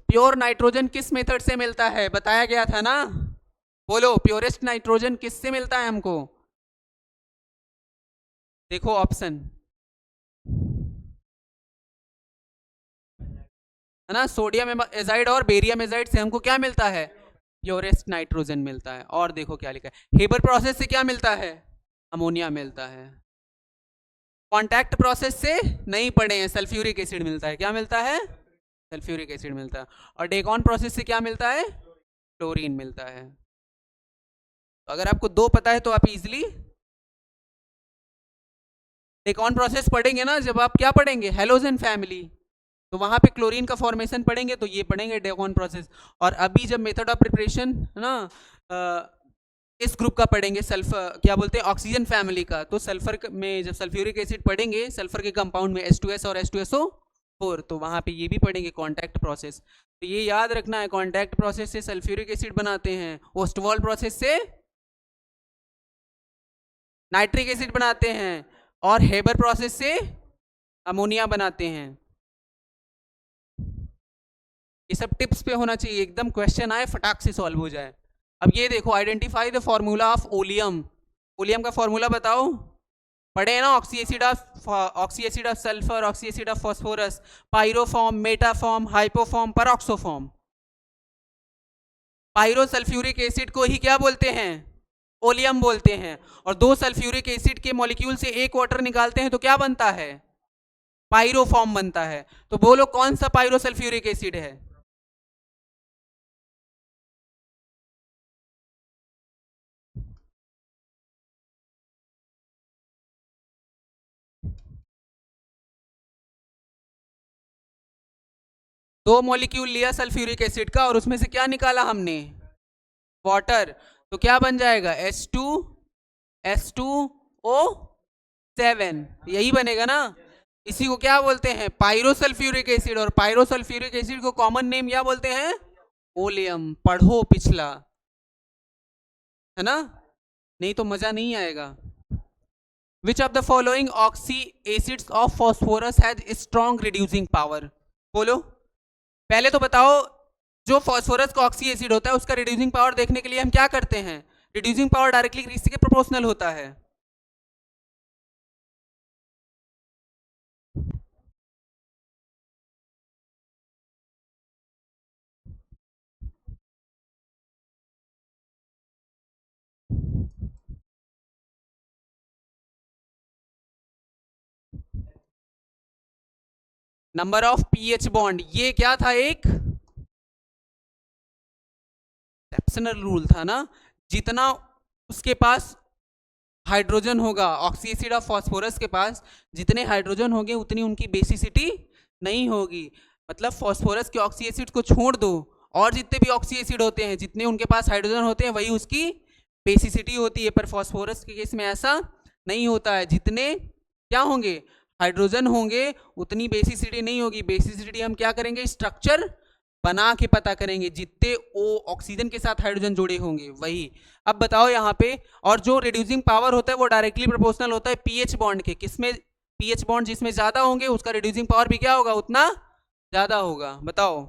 A: प्योर नाइट्रोजन किस मेथड से मिलता है, बताया गया था ना। बोलो, प्योरेस्ट नाइट्रोजन किससे मिलता है हमको? देखो ऑप्शन, है ना, सोडियम एजाइड और बेरियम एजाइड से हमको क्या मिलता है, प्योरेस्ट नाइट्रोजन मिलता है। और देखो क्या लिखा है, हेबर प्रोसेस से क्या मिलता है, अमोनिया मिलता है। कॉन्टैक्ट प्रोसेस से नहीं पढ़े हैं, सल्फ्यूरिक एसिड मिलता है, क्या मिलता है, सल्फ्यूरिक एसिड मिलता है। और डेकॉन प्रोसेस से क्या मिलता है, क्लोरीन मिलता है। तो अगर आपको दो पता है तो आप इजिली डेकॉन प्रोसेस पढ़ेंगे ना, जब आप क्या पढ़ेंगे, हेलोजन फैमिली, तो वहां पे क्लोरीन का फॉर्मेशन पढ़ेंगे तो ये पढ़ेंगे डेकॉन प्रोसेस। और अभी जब मेथड ऑफ प्रिपरेशन, है ना, इस ग्रुप का पढ़ेंगे, सल्फर क्या बोलते हैं, ऑक्सीजन फैमिली का, तो सल्फर में जब सल्फ्यूरिक एसिड पढ़ेंगे, सल्फर के कंपाउंड में H2S और H2SO4, तो वहां पे ये भी पढ़ेंगे कॉन्टैक्ट प्रोसेस। तो ये याद रखना है, कॉन्टैक्ट प्रोसेस से सल्फ्यूरिक एसिड बनाते हैं, ओस्टवॉल प्रोसेस से नाइट्रिक एसिड बनाते हैं, और हेबर प्रोसेस से अमोनिया बनाते हैं। ये सब टिप्स पे होना चाहिए, एकदम क्वेश्चन आए फटाक से सॉल्व हो जाए। अब ये देखो, identify the formula of oleum. Oleum का फॉर्मूला बताओ, पढ़े हैं ना, oxy acid of sulphur, oxy acid of phosphorus, pyro form, meta form, hypo form, peroxo form. Pyro sulphuric acid को ही क्या बोलते हैं, ओलियम बोलते हैं। और दो सल्फ्यूरिक एसिड के मॉलिक्यूल से एक वाटर निकालते हैं तो क्या बनता है, पायरोफॉर्म बनता है। तो बोलो कौन सा पायरो सल्फ्यूरिक एसिड है? दो मॉलिक्यूल लिया सल्फ्यूरिक एसिड का और उसमें से क्या निकाला हमने, वाटर, तो क्या बन जाएगा, H2O7, यही बनेगा ना। इसी को क्या बोलते हैं, पायरोसल्फ्यूरिक एसिड। और पायरोसल्फ्यूरिक एसिड को कॉमन नेम क्या बोलते हैं, ओलियम। पढ़ो पिछला, है ना, नहीं तो मजा नहीं आएगा। विच of the following oxy acids of phosphorus has strong reducing power? बोलो, पहले तो बताओ, जो फॉस्फोरस का ऑक्सी एसिड होता है उसका रिड्यूसिंग पावर देखने के लिए हम क्या करते हैं, रिड्यूसिंग पावर डायरेक्टली किसके प्रोपोर्शनल होता है, नंबर ऑफ पीएच बॉन्ड, ये क्या था, एक एक्सेप्शनल रूल था ना, जितना उसके पास हाइड्रोजन होगा, ऑक्सी एसिड ऑफ फास्फोरस के पास जितने हाइड्रोजन होंगे उतनी उनकी बेसिसिटी नहीं होगी। मतलब फास्फोरस के ऑक्सी एसिड को छोड़ दो, और जितने भी ऑक्सी एसिड होते हैं जितने उनके पास हाइड्रोजन होते हैं वही उसकी बेसिसिटी होती है। पर फास्फोरस के केस में ऐसा नहीं होता है, जितने क्या होंगे, हाइड्रोजन होंगे उतनी बेसिसिटी नहीं होगी। बेसिसिटी हम क्या करेंगे, स्ट्रक्चर बना के पता करेंगे, जितने ओ ऑक्सीजन के साथ हाइड्रोजन जुड़े होंगे वही। अब बताओ यहाँ पे, और जो रिड्यूसिंग पावर होता है वो डायरेक्टली प्रोपोर्शनल होता है पीएच बॉन्ड के, किसमें, पीएच बॉन्ड जिसमें ज्यादा होंगे उसका रिड्यूसिंग पावर भी क्या होगा, उतना ज्यादा होगा। बताओ।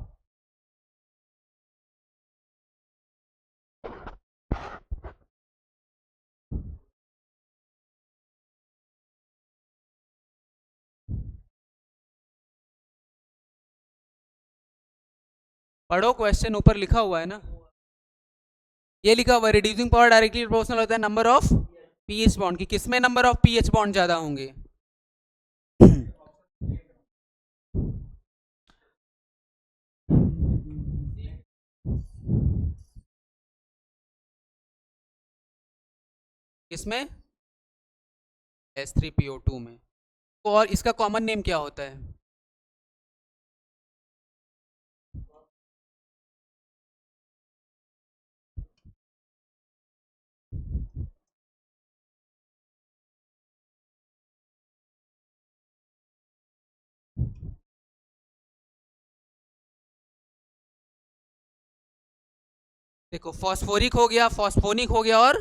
A: पढ़ो, क्वेश्चन ऊपर लिखा हुआ है ना, ये लिखा हुआ है रिड्यूसिंग पावर डायरेक्टली प्रोपोर्शनल होता है नंबर ऑफ पीएच बॉन्ड की, किसमें नंबर ऑफ पीएच बॉन्ड ज्यादा होंगे। किसमें, H3PO2 में। और इसका कॉमन नेम क्या होता है, देखो फॉस्फोरिक हो गया, फॉस्फोनिक हो गया, और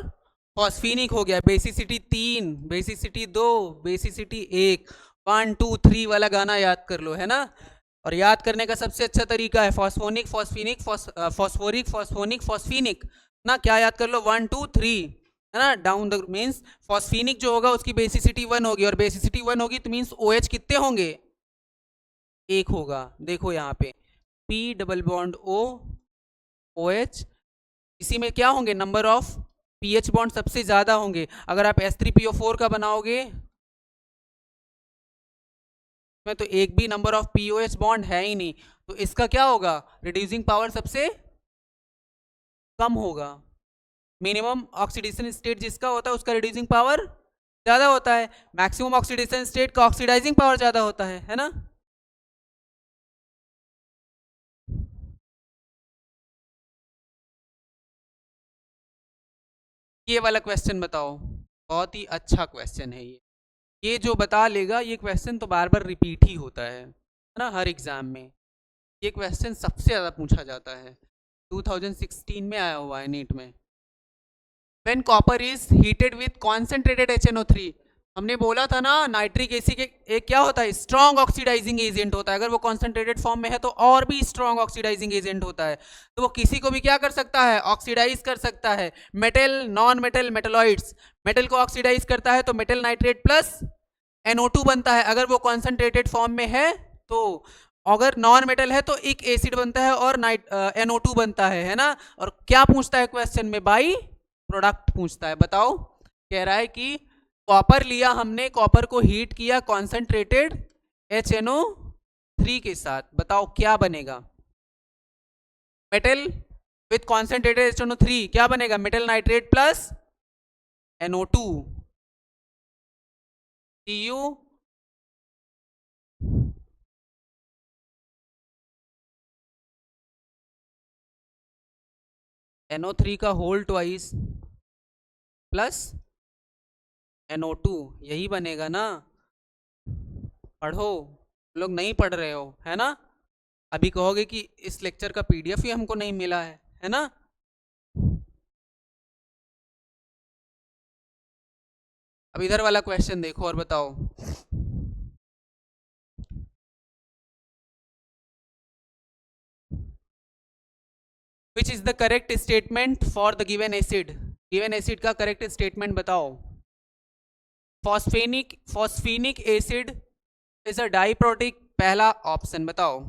A: फॉस्फीनिक हो गया। बेसिसिटी 3, बेसिसिटी 2, बेसिसिटी 1, 1 2 3 वाला गाना याद कर लो, है ना। और याद करने का सबसे अच्छा तरीका है फॉस्फोनिक फॉस्फीनिक फॉस्फोरिक फॉस्फोनिक फॉस्फीनिक ना, क्या याद कर लो, 1 2 3, है ना। डाउन द मीन्स फॉस्फीनिक जो होगा उसकी बेसिसिटी 1 होगी, और बेसिसिटी 1 होगी तो मीन्स OH कितने होंगे, एक होगा। देखो यहाँ पे P double bond O OH, इसी में क्या होंगे, नंबर ऑफ पीएच बॉन्ड सबसे ज्यादा होंगे। अगर आप H3PO4 का बनाओगे में तो एक भी नंबर ऑफ पीओएच बॉन्ड है ही नहीं, तो इसका क्या होगा, रिड्यूसिंग पावर सबसे कम होगा। मिनिमम ऑक्सीडेशन स्टेट जिसका होता है उसका रिड्यूसिंग पावर ज्यादा होता है, मैक्सिमम ऑक्सीडेशन स्टेट का ऑक्सीडाइजिंग पावर ज्यादा होता है ना। ये वाला क्वेश्चन बताओ, बहुत ही अच्छा क्वेश्चन है ये जो बता लेगा, ये क्वेश्चन तो बार बार रिपीट ही होता है ना हर एग्जाम में। ये क्वेश्चन सबसे ज़्यादा पूछा जाता है, 2016 में आया हुआ है नीट में। When copper is heated with concentrated HNO3, हमने बोला था ना नाइट्रिक एसिड एक क्या होता है, स्ट्रॉन्ग ऑक्सीडाइजिंग एजेंट होता है। अगर वो कॉन्सेंट्रेटेड फॉर्म में है तो और भी स्ट्रॉन्ग ऑक्सीडाइजिंग एजेंट होता है, तो वो किसी को भी क्या कर सकता है, ऑक्सीडाइज कर सकता है। Metal, non metal, metalloids, metal को ऑक्सीडाइज करता है तो मेटल नाइट्रेट प्लस NO2 बनता है, अगर वो कॉन्सेंट्रेटेड फॉर्म में है तो। अगर नॉन मेटल है तो एक एसिड बनता है और NO2 बनता है ना। और क्या पूछता है क्वेश्चन में, बाई प्रोडक्ट पूछता है। बताओ, कह रहा है कि कॉपर लिया हमने, कॉपर को हीट किया कॉन्सेंट्रेटेड HNO3 के साथ, बताओ क्या बनेगा, मेटल विथ कॉन्सेंट्रेटेड HNO3 क्या बनेगा, metal nitrate plus NO2 Cu NO3 का होल ट्वाइस प्लस NO2, यही बनेगा ना। पढ़ो, लोग नहीं पढ़ रहे हो है ना। अभी कहोगे कि इस लेक्चर का PDF ही हमको नहीं मिला है ना। अब इधर वाला क्वेश्चन देखो और बताओ, which is the correct statement for the given acid, given acid का करेक्ट स्टेटमेंट बताओ। फॉस्फेनिक एसिड इज अ डाइप्रोटिक, पहला ऑप्शन बताओ।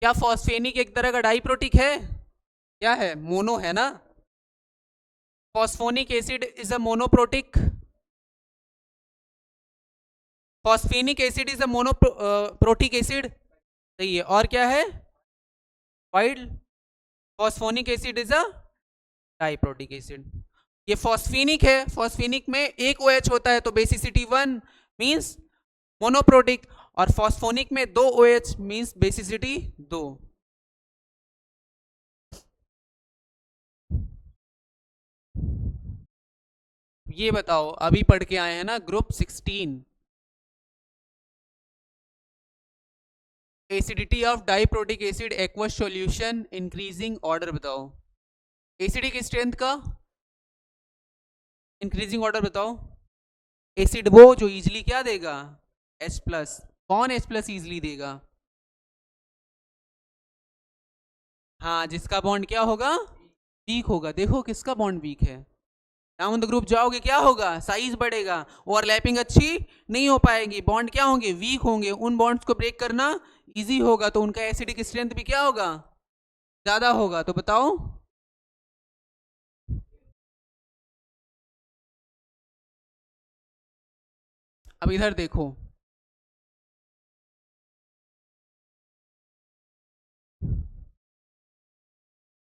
A: क्या फॉस्फेनिक एक तरह का डाइप्रोटिक है, क्या है, मोनो है ना। Phosphonic acid is a monoprotic, phosphinic acid is a monoprotic acid, सही है। और क्या है? Wide phosphonic acid is a diprotic acid. ये फॉस्फेनिक है, फॉस्फेनिक में एक OH होता है तो बेसिसिटी 1 मींस मोनोप्रोटिक, और फॉस्फोनिक में 2 OH मींस बेसिसिटी 2। ये बताओ, अभी पढ़ के आए हैं ना group 16, acidity of diprotic acid aqueous solution increasing order बताओ। एसिडिक स्ट्रेंथ का इंक्रीजिंग ऑर्डर बताओ। एसिड वो जो इजीली क्या देगा? H+। कौन H+ इजीली देगा? हाँ, जिसका बॉन्ड क्या होगा? वीक होगा। देखो किसका बॉन्ड वीक है, डाउन द ग्रुप जाओगे क्या होगा? साइज बढ़ेगा, ओवरलैपिंग अच्छी नहीं हो पाएगी, बॉन्ड क्या होंगे? वीक होंगे। उन बॉन्ड्स को ब्रेक करना इजी होगा, तो उनका एसिडिक स्ट्रेंथ भी क्या होगा? ज्यादा होगा। तो बताओ, अब इधर देखो,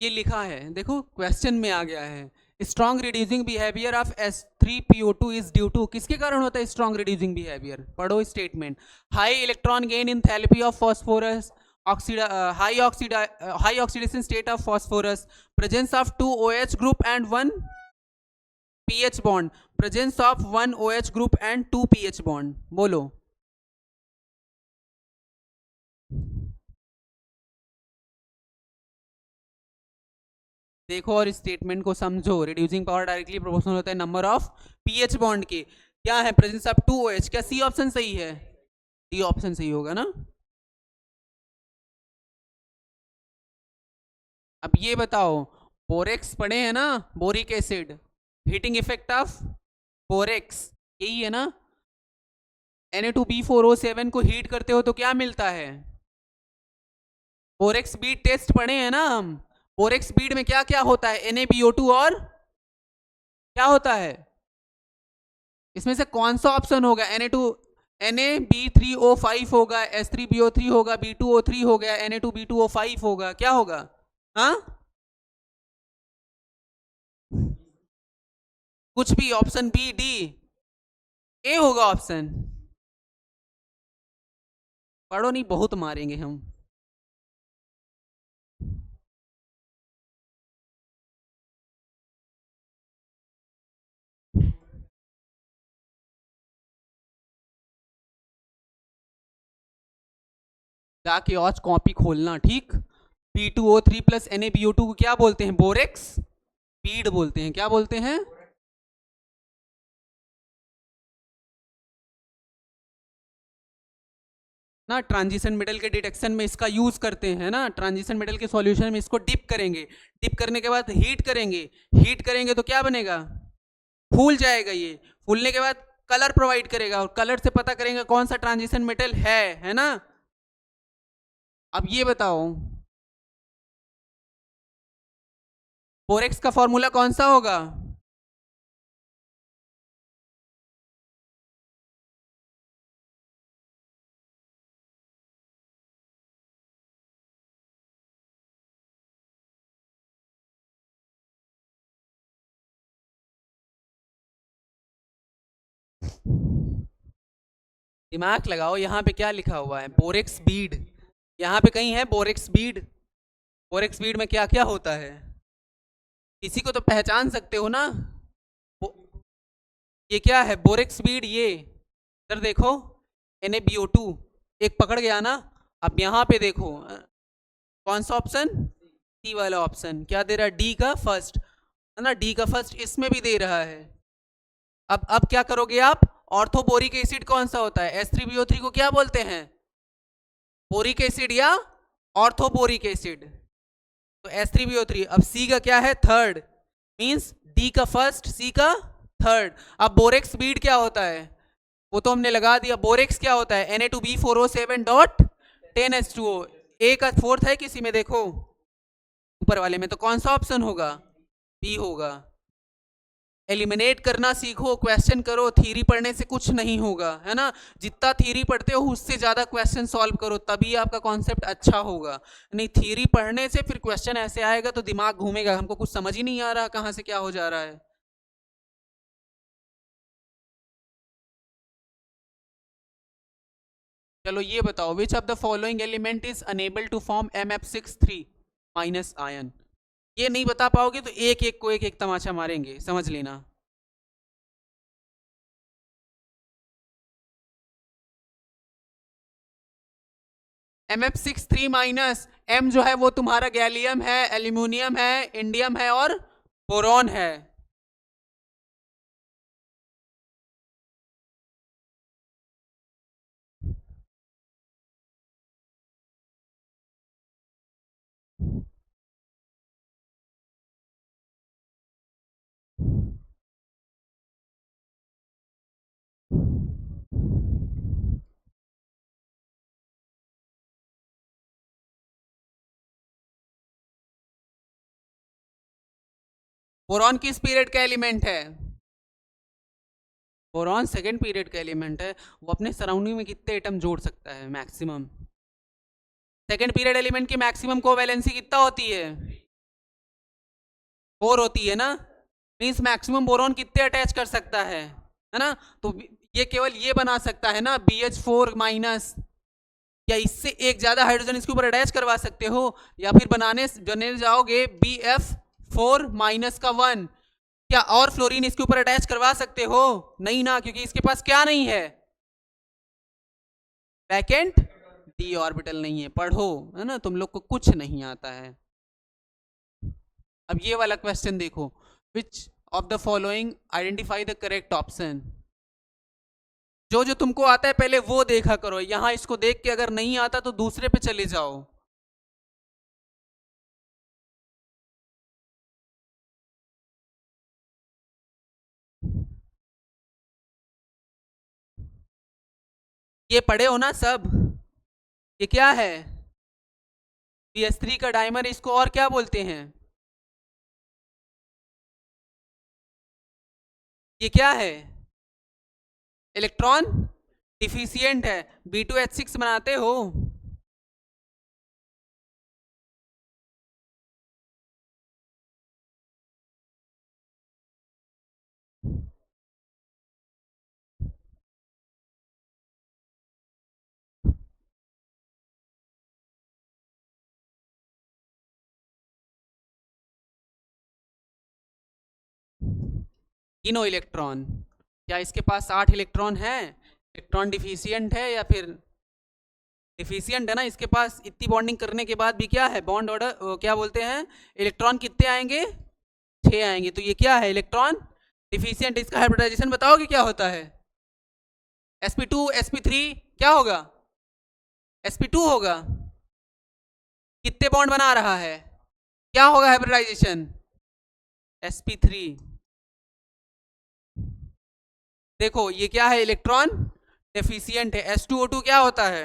A: ये लिखा है, देखो क्वेश्चन में आ गया है, strong reducing behaviour of H3PO2 is due to, किसके कारण होता है स्ट्रॉन्ग रिड्यूसिंग बिहेवियर? पढ़ो statement. High electron gain enthalpy of phosphorus, high oxidation state of phosphorus, presence of 2 OH group and 1 pH bond, presence of 1 OH group and 2 pH bond. बोलो। देखो और statement को समझो। Reducing power directly proportional होता है number of pH bond के। क्या है? Presence of 2 OH। क्या सी ऑप्शन सही है? डी ऑप्शन सही होगा ना। अब ये बताओ, बोरेक्स पढ़े हैं ना, boric acid, heating effect of borax यही है ना। Na2B4O7 को हीट करते हो तो क्या मिलता है? बोरेक्स बीड टेस्ट पढ़े हैं ना हम। बोरेक्स बीड में क्या क्या होता है? NaBO2 और क्या होता है? इसमें से कौन सा ऑप्शन होगा? Na B3O5 होगा, S3BO3 होगा, B2O3 हो गया, Na2B2O5 होगा, क्या होगा? हाँ, कुछ भी, ऑप्शन बी, डी, ए होगा ऑप्शन। पढ़ो नहीं, बहुत मारेंगे हम। जाके आज कॉपी खोलना, ठीक। B2O3 प्लस NaBO2 को क्या बोलते हैं? बोरेक्स बीड बोलते हैं। क्या बोलते हैं? ना ट्रांजिशन मेटल के डिटेक्शन में इसका यूज करते हैं ना। ट्रांजिशन मेटल के सॉल्यूशन में इसको डिप करेंगे, डिप करने के बाद हीट करेंगे, हीट करेंगे तो क्या बनेगा? फूल जाएगा। ये फूलने के बाद कलर प्रोवाइड करेगा, और कलर से पता करेंगे कौन सा ट्रांजिशन मेटल है ना। अब ये बताओ, बोरेक्स का फॉर्मूला कौन सा होगा? दिमाग लगाओ, यहाँ पे क्या लिखा हुआ है? Borax bead. यहाँ पे कहीं है बोरेक्स बीड? बोरेक्स बीड में क्या क्या होता है? किसी को तो पहचान सकते हो ना। ये क्या है? Borax bead. ये इधर देखो, NaBO2 एक पकड़ गया ना। अब यहाँ पे देखो, कौन सा ऑप्शन? सी वाला ऑप्शन। क्या दे रहा है? डी का फर्स्ट, है ना। डी का फर्स्ट इसमें भी दे रहा है। अब क्या करोगे आप? ऑर्थोबोरिक एसिड कौन सा होता है? S3BO3 को क्या बोलते हैं? बोरिक एसिड या ऑर्थोबोरिक एसिड? तो S3BO3। अब सी का क्या है? थर्ड, मींस डी का फर्स्ट, सी का थर्ड। अब बोरेक्स बीड क्या होता है? वो तो हमने लगा दिया। बोरेक्स क्या होता है? Na2B4O7.10H2O। ए का फोर्थ है किसी में? देखो ऊपर वाले में, तो कौन सा ऑप्शन होगा? बी होगा। एलिमिनेट करना सीखो, क्वेश्चन करो, थ्योरी पढ़ने से कुछ नहीं होगा, है ना। जितना थ्योरी पढ़ते हो उससे ज़्यादा क्वेश्चन सॉल्व करो, तभी आपका कॉन्सेप्ट अच्छा होगा। नहीं, थ्योरी पढ़ने से फिर क्वेश्चन ऐसे आएगा तो दिमाग घूमेगा, हमको कुछ समझ ही नहीं आ रहा कहाँ से क्या हो जा रहा है। चलो ये बताओ, which of the following element is unable to form MF63 minus ion. ये नहीं बता पाओगे तो एक एक को एक एक तमाचा मारेंगे, समझ लेना। MF63 माइनस M जो है वो तुम्हारा गैलियम है, एल्यूमिनियम है, इंडियम है और बोरॉन है। बोरॉन किस पीरियड का एलिमेंट है? बोरॉन सेकेंड पीरियड का एलिमेंट है। वो अपने सराउंडिंग में कितने एटम जोड़ सकता है मैक्सिमम? सेकेंड पीरियड एलिमेंट की मैक्सिमम कोवैलेंसी कितना होती है? 4 होती है ना। मीन्स मैक्सिमम बोरॉन कितने अटैच कर सकता है ना। तो ये केवल ये बना सकता है ना, BH4 माइनस, या इससे एक ज्यादा हाइड्रोजन इसके ऊपर अटैच करवा सकते हो, या फिर बनने जाओगे BF4 माइनस का 1, क्या और फ्लोरीन इसके ऊपर अटैच करवा सकते हो? नहीं ना, क्योंकि इसके पास क्या नहीं है, वैकेंट d ऑर्बिटल नहीं है। पढ़ो, है ना, तुम लोग को कुछ नहीं आता है। अब ये वाला क्वेश्चन देखो, which of the following identify the correct option. जो जो तुमको आता है पहले वो देखा करो, यहां इसको देख के अगर नहीं आता तो दूसरे पे चले जाओ। ये पढ़े हो ना सब? ये क्या है? BH3 का डायमर, इसको और क्या बोलते हैं? ये क्या है? इलेक्ट्रॉन डिफिशियंट है। B2H6 बनाते हो? तीनों इलेक्ट्रॉन। क्या इसके पास 8 इलेक्ट्रॉन है? इलेक्ट्रॉन डिफिशियंट है या फिर डिफिशियंट है ना। इसके पास इतनी बॉन्डिंग करने के बाद भी क्या है, बॉन्ड ऑर्डर क्या बोलते हैं, इलेक्ट्रॉन कितने आएंगे? 6 आएंगे। तो ये क्या है, इलेक्ट्रॉन डिफिशियंट। इसका हाइब्रिडाइजेशन बताओगे क्या होता है? sp2 sp3 क्या होगा? sp2 होगा। कितने बॉन्ड बना रहा है, क्या होगा हाइब्रिडाइजेशन? sp3। देखो ये क्या है, इलेक्ट्रॉन डेफिशिएंट है। H2O2 क्या होता है?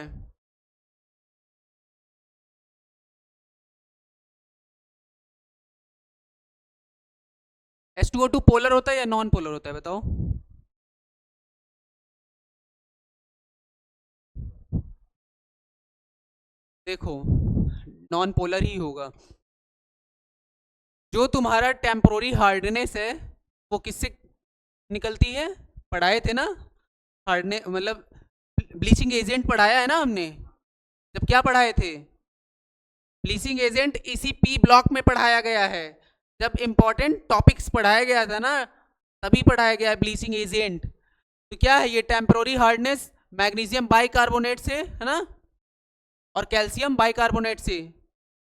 A: H2O2 पोलर होता है या नॉन पोलर होता है, बताओ। देखो नॉन पोलर ही होगा। जो तुम्हारा टेम्पोररी हार्डनेस है वो किससे निकलती है? पढ़ाए थे ना, हार्डने मतलब ब्लीचिंग एजेंट पढ़ाया है ना हमने। जब क्या पढ़ाए थे, ब्लीचिंग एजेंट इसी P ब्लॉक में पढ़ाया गया है। जब इंपॉर्टेंट टॉपिक्स पढ़ाया गया था ना, तभी पढ़ाया गया है ब्लीचिंग एजेंट। तो क्या है ये, टेम्पोररी हार्डनेस मैग्नीशियम बाइकार्बोनेट से, है ना, और कैल्शियम बाइकार्बोनेट से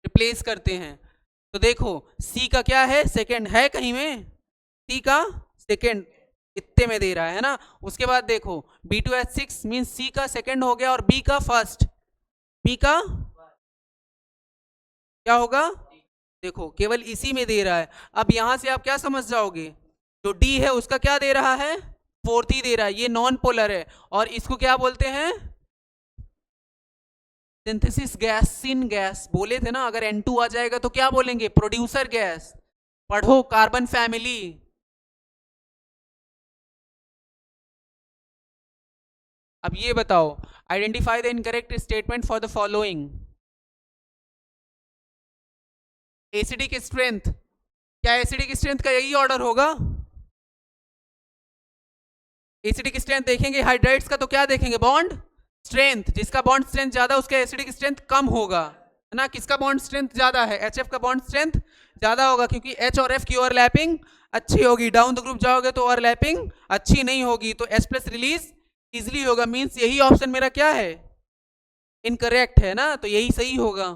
A: रिप्लेस करते हैं। तो देखो C का क्या है, सेकंड है कहीं में, C का सेकंड इतने में दे रहा है ना। उसके बाद देखो B2H6 मीन C का सेकंड हो गया और B का फर्स्ट। B का क्या होगा? देखो केवल इसी में दे रहा है। अब यहां से आप क्या समझ जाओगे, जो D है उसका क्या दे रहा है, फोर्थ ही दे रहा है। ये नॉन पोलर है और इसको क्या बोलते हैं, सिंथेसिस गैस, सिन गैस बोले थे ना। अगर N2 आ जाएगा तो क्या बोलेंगे, प्रोड्यूसर गैस। पढ़ो कार्बन फैमिली। अब ये बताओ, identify the incorrect statement for the following. Acidic strength, क्या एसिडिक स्ट्रेंथ का यही ऑर्डर होगा? एसिडिक स्ट्रेंथ देखेंगे हाइड्राइड्स का तो क्या देखेंगे? Bond strength. जिसका बॉन्ड स्ट्रेंथ ज्यादा उसका एसिडिक स्ट्रेंथ कम होगा, है ना? किसका बॉन्ड स्ट्रेंथ ज्यादा है? HF का बॉन्ड स्ट्रेंथ ज्यादा होगा, क्योंकि H और F की ओवरलैपिंग अच्छी होगी। डाउन द ग्रुप जाओगे तो ओवरलैपिंग अच्छी नहीं होगी, तो H+ रिलीज इजिली होगा। मींस यही ऑप्शन मेरा क्या है? इनकरेक्ट है ना, तो यही सही होगा।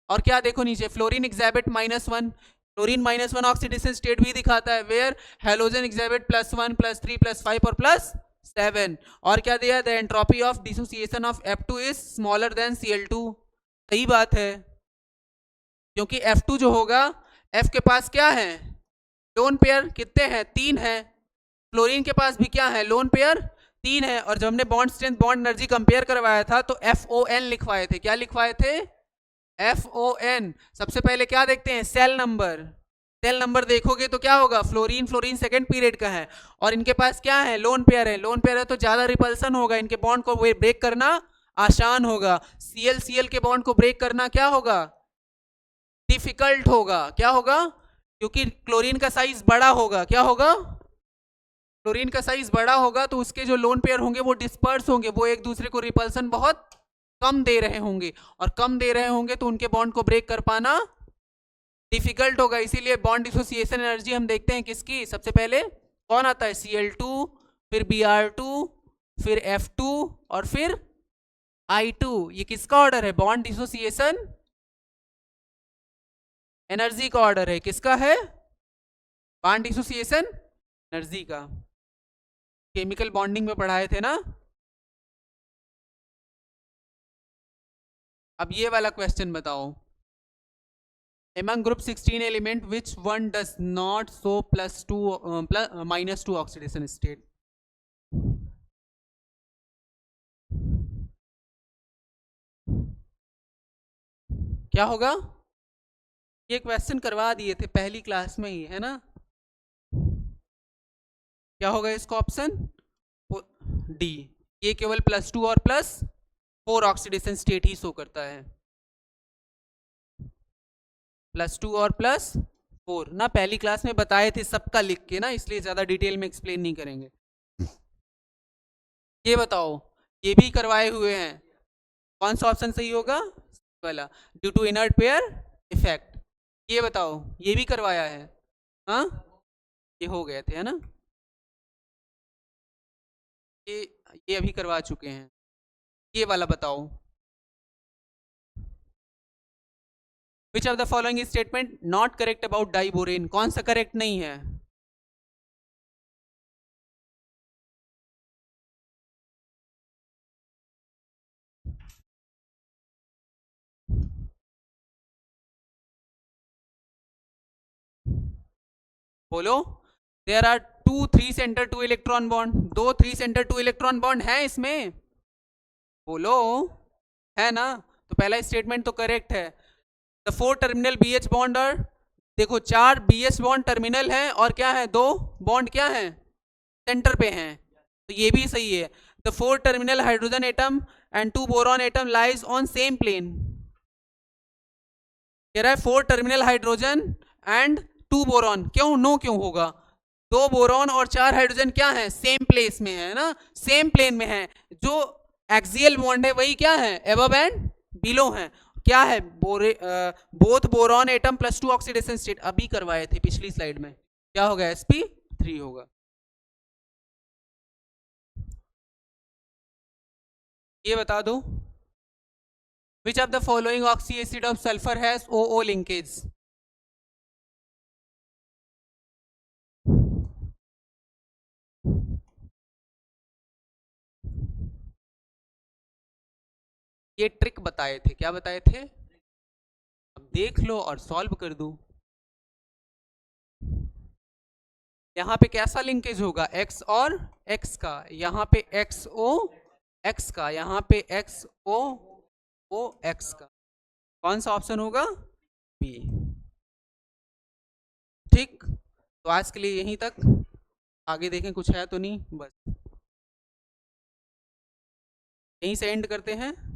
A: और क्या देखो नीचे, fluorine exhibit -1, fluorine -1 oxidation state भी दिखाता है, वेयर हेलोजन एग्जिबिट +1 +3 +5 और +7। और क्या दिया? The entropy of dissociation of F2 is smaller than Cl2। सही बात है, क्योंकि F2 जो होगा, F के पास क्या है? लोन पेयर कितने हैं? 3 है। फ्लोरीन के पास भी क्या है? लोन पेयर 3 है। और जब हमने bond strength bond energy compare करवाया था तो FON लिखवाए थे। क्या लिखवाए थे? FON। सबसे पहले क्या देखते हैं? Cell number. सेल नंबर देखोगे तो क्या होगा? फ्लोरीन फ्लोरीन सेकंड पीरियड का है, और इनके पास क्या है? लोन पेयर है। लोन पेयर है तो ज्यादा रिपल्सन होगा, इनके बॉन्ड को ब्रेक करना आसान होगा। Cl Cl के बॉन्ड को ब्रेक करना क्या होगा? डिफिकल्ट होगा। क्या होगा? क्योंकि क्लोरीन का साइज बड़ा होगा। क्या होगा? क्लोरीन का साइज बड़ा होगा, तो उसके जो लोन पेयर होंगे वो डिस्पर्स होंगे, वो एक दूसरे को रिपल्सन बहुत कम दे रहे होंगे, और कम दे रहे होंगे तो उनके बॉन्ड को ब्रेक कर पाना डिफिकल्ट होगा। इसीलिए बॉन्ड डिसोसिएशन एनर्जी हम देखते हैं किसकी? सबसे पहले कौन आता है? Cl2, फिर Br2, फिर F2 और फिर I2। ये किसका ऑर्डर है? बॉन्ड डिसोसिएशन एनर्जी का ऑर्डर है। किसका है? बॉन्ड डिसोसिएशन एनर्जी का। केमिकल बॉन्डिंग में पढ़ाए थे ना। अब ये वाला क्वेश्चन बताओ, among group 16 element which one does not show -2 oxidation state? क्या होगा? ये क्वेश्चन करवा दिए थे पहली क्लास में ही, है ना? क्या होगा इसका ऑप्शन? डी। ये केवल +2 और +4 ऑक्सीडेशन स्टेट ही शो करता है। +2 और +4 ना, पहली क्लास में बताए थे सबका लिख के ना, इसलिए ज्यादा डिटेल में एक्सप्लेन नहीं करेंगे। ये बताओ, ये भी करवाए हुए हैं, कौन सा ऑप्शन सही होगा? वाला, due to inert pair effect. ये बताओ, ये भी करवाया है? हाँ, ये हो गए थे, है ना? ये ये अभी करवा चुके हैं। ये वाला बताओ, which of the following statement not correct about diborane? कौन सा करेक्ट नहीं है? बोलो। There are 2 3 centre 2 electron bond, 2 3 centre 2 electron bond है इसमें। बोलो, है ना? तो पहला स्टेटमेंट तो करेक्ट है। द 4 टर्मिनल BH बॉन्ड और, देखो 4 BH बॉन्ड टर्मिनल हैं, और क्या है? 2 बॉन्ड क्या है? सेंटर पे हैं, तो ये भी सही है। The 4 terminal hydrogen atom and 2 boron atom lies on same plane. कह रहा है 4 टर्मिनल हाइड्रोजन एंड 2 बोरॉन, क्यों? नो क्यों होगा? 2 बोरॉन और 4 हाइड्रोजन क्या है? सेम प्लेस में है ना, सेम प्लेन में है। जो एक्सियल बॉन्ड है वही क्या है? एबव एंड बिलो है। क्या है? Both boron atom +2 oxidation state, अभी करवाए थे पिछली स्लाइड में। क्या होगा? sp3 होगा। ये बता दो, विच of the following oxy acid of sulphur has OO linkage? ये ट्रिक बताए थे। क्या बताए थे? अब देख लो और सॉल्व कर दो। यहाँ पे कैसा लिंकेज होगा? x और x का, यहाँ पे XO x का, यहाँ पे XO O x का। कौन सा ऑप्शन होगा? बी। ठीक, तो आज के लिए यहीं तक, आगे देखें कुछ है तो नहीं, बस। यहीं से एंड करते हैं।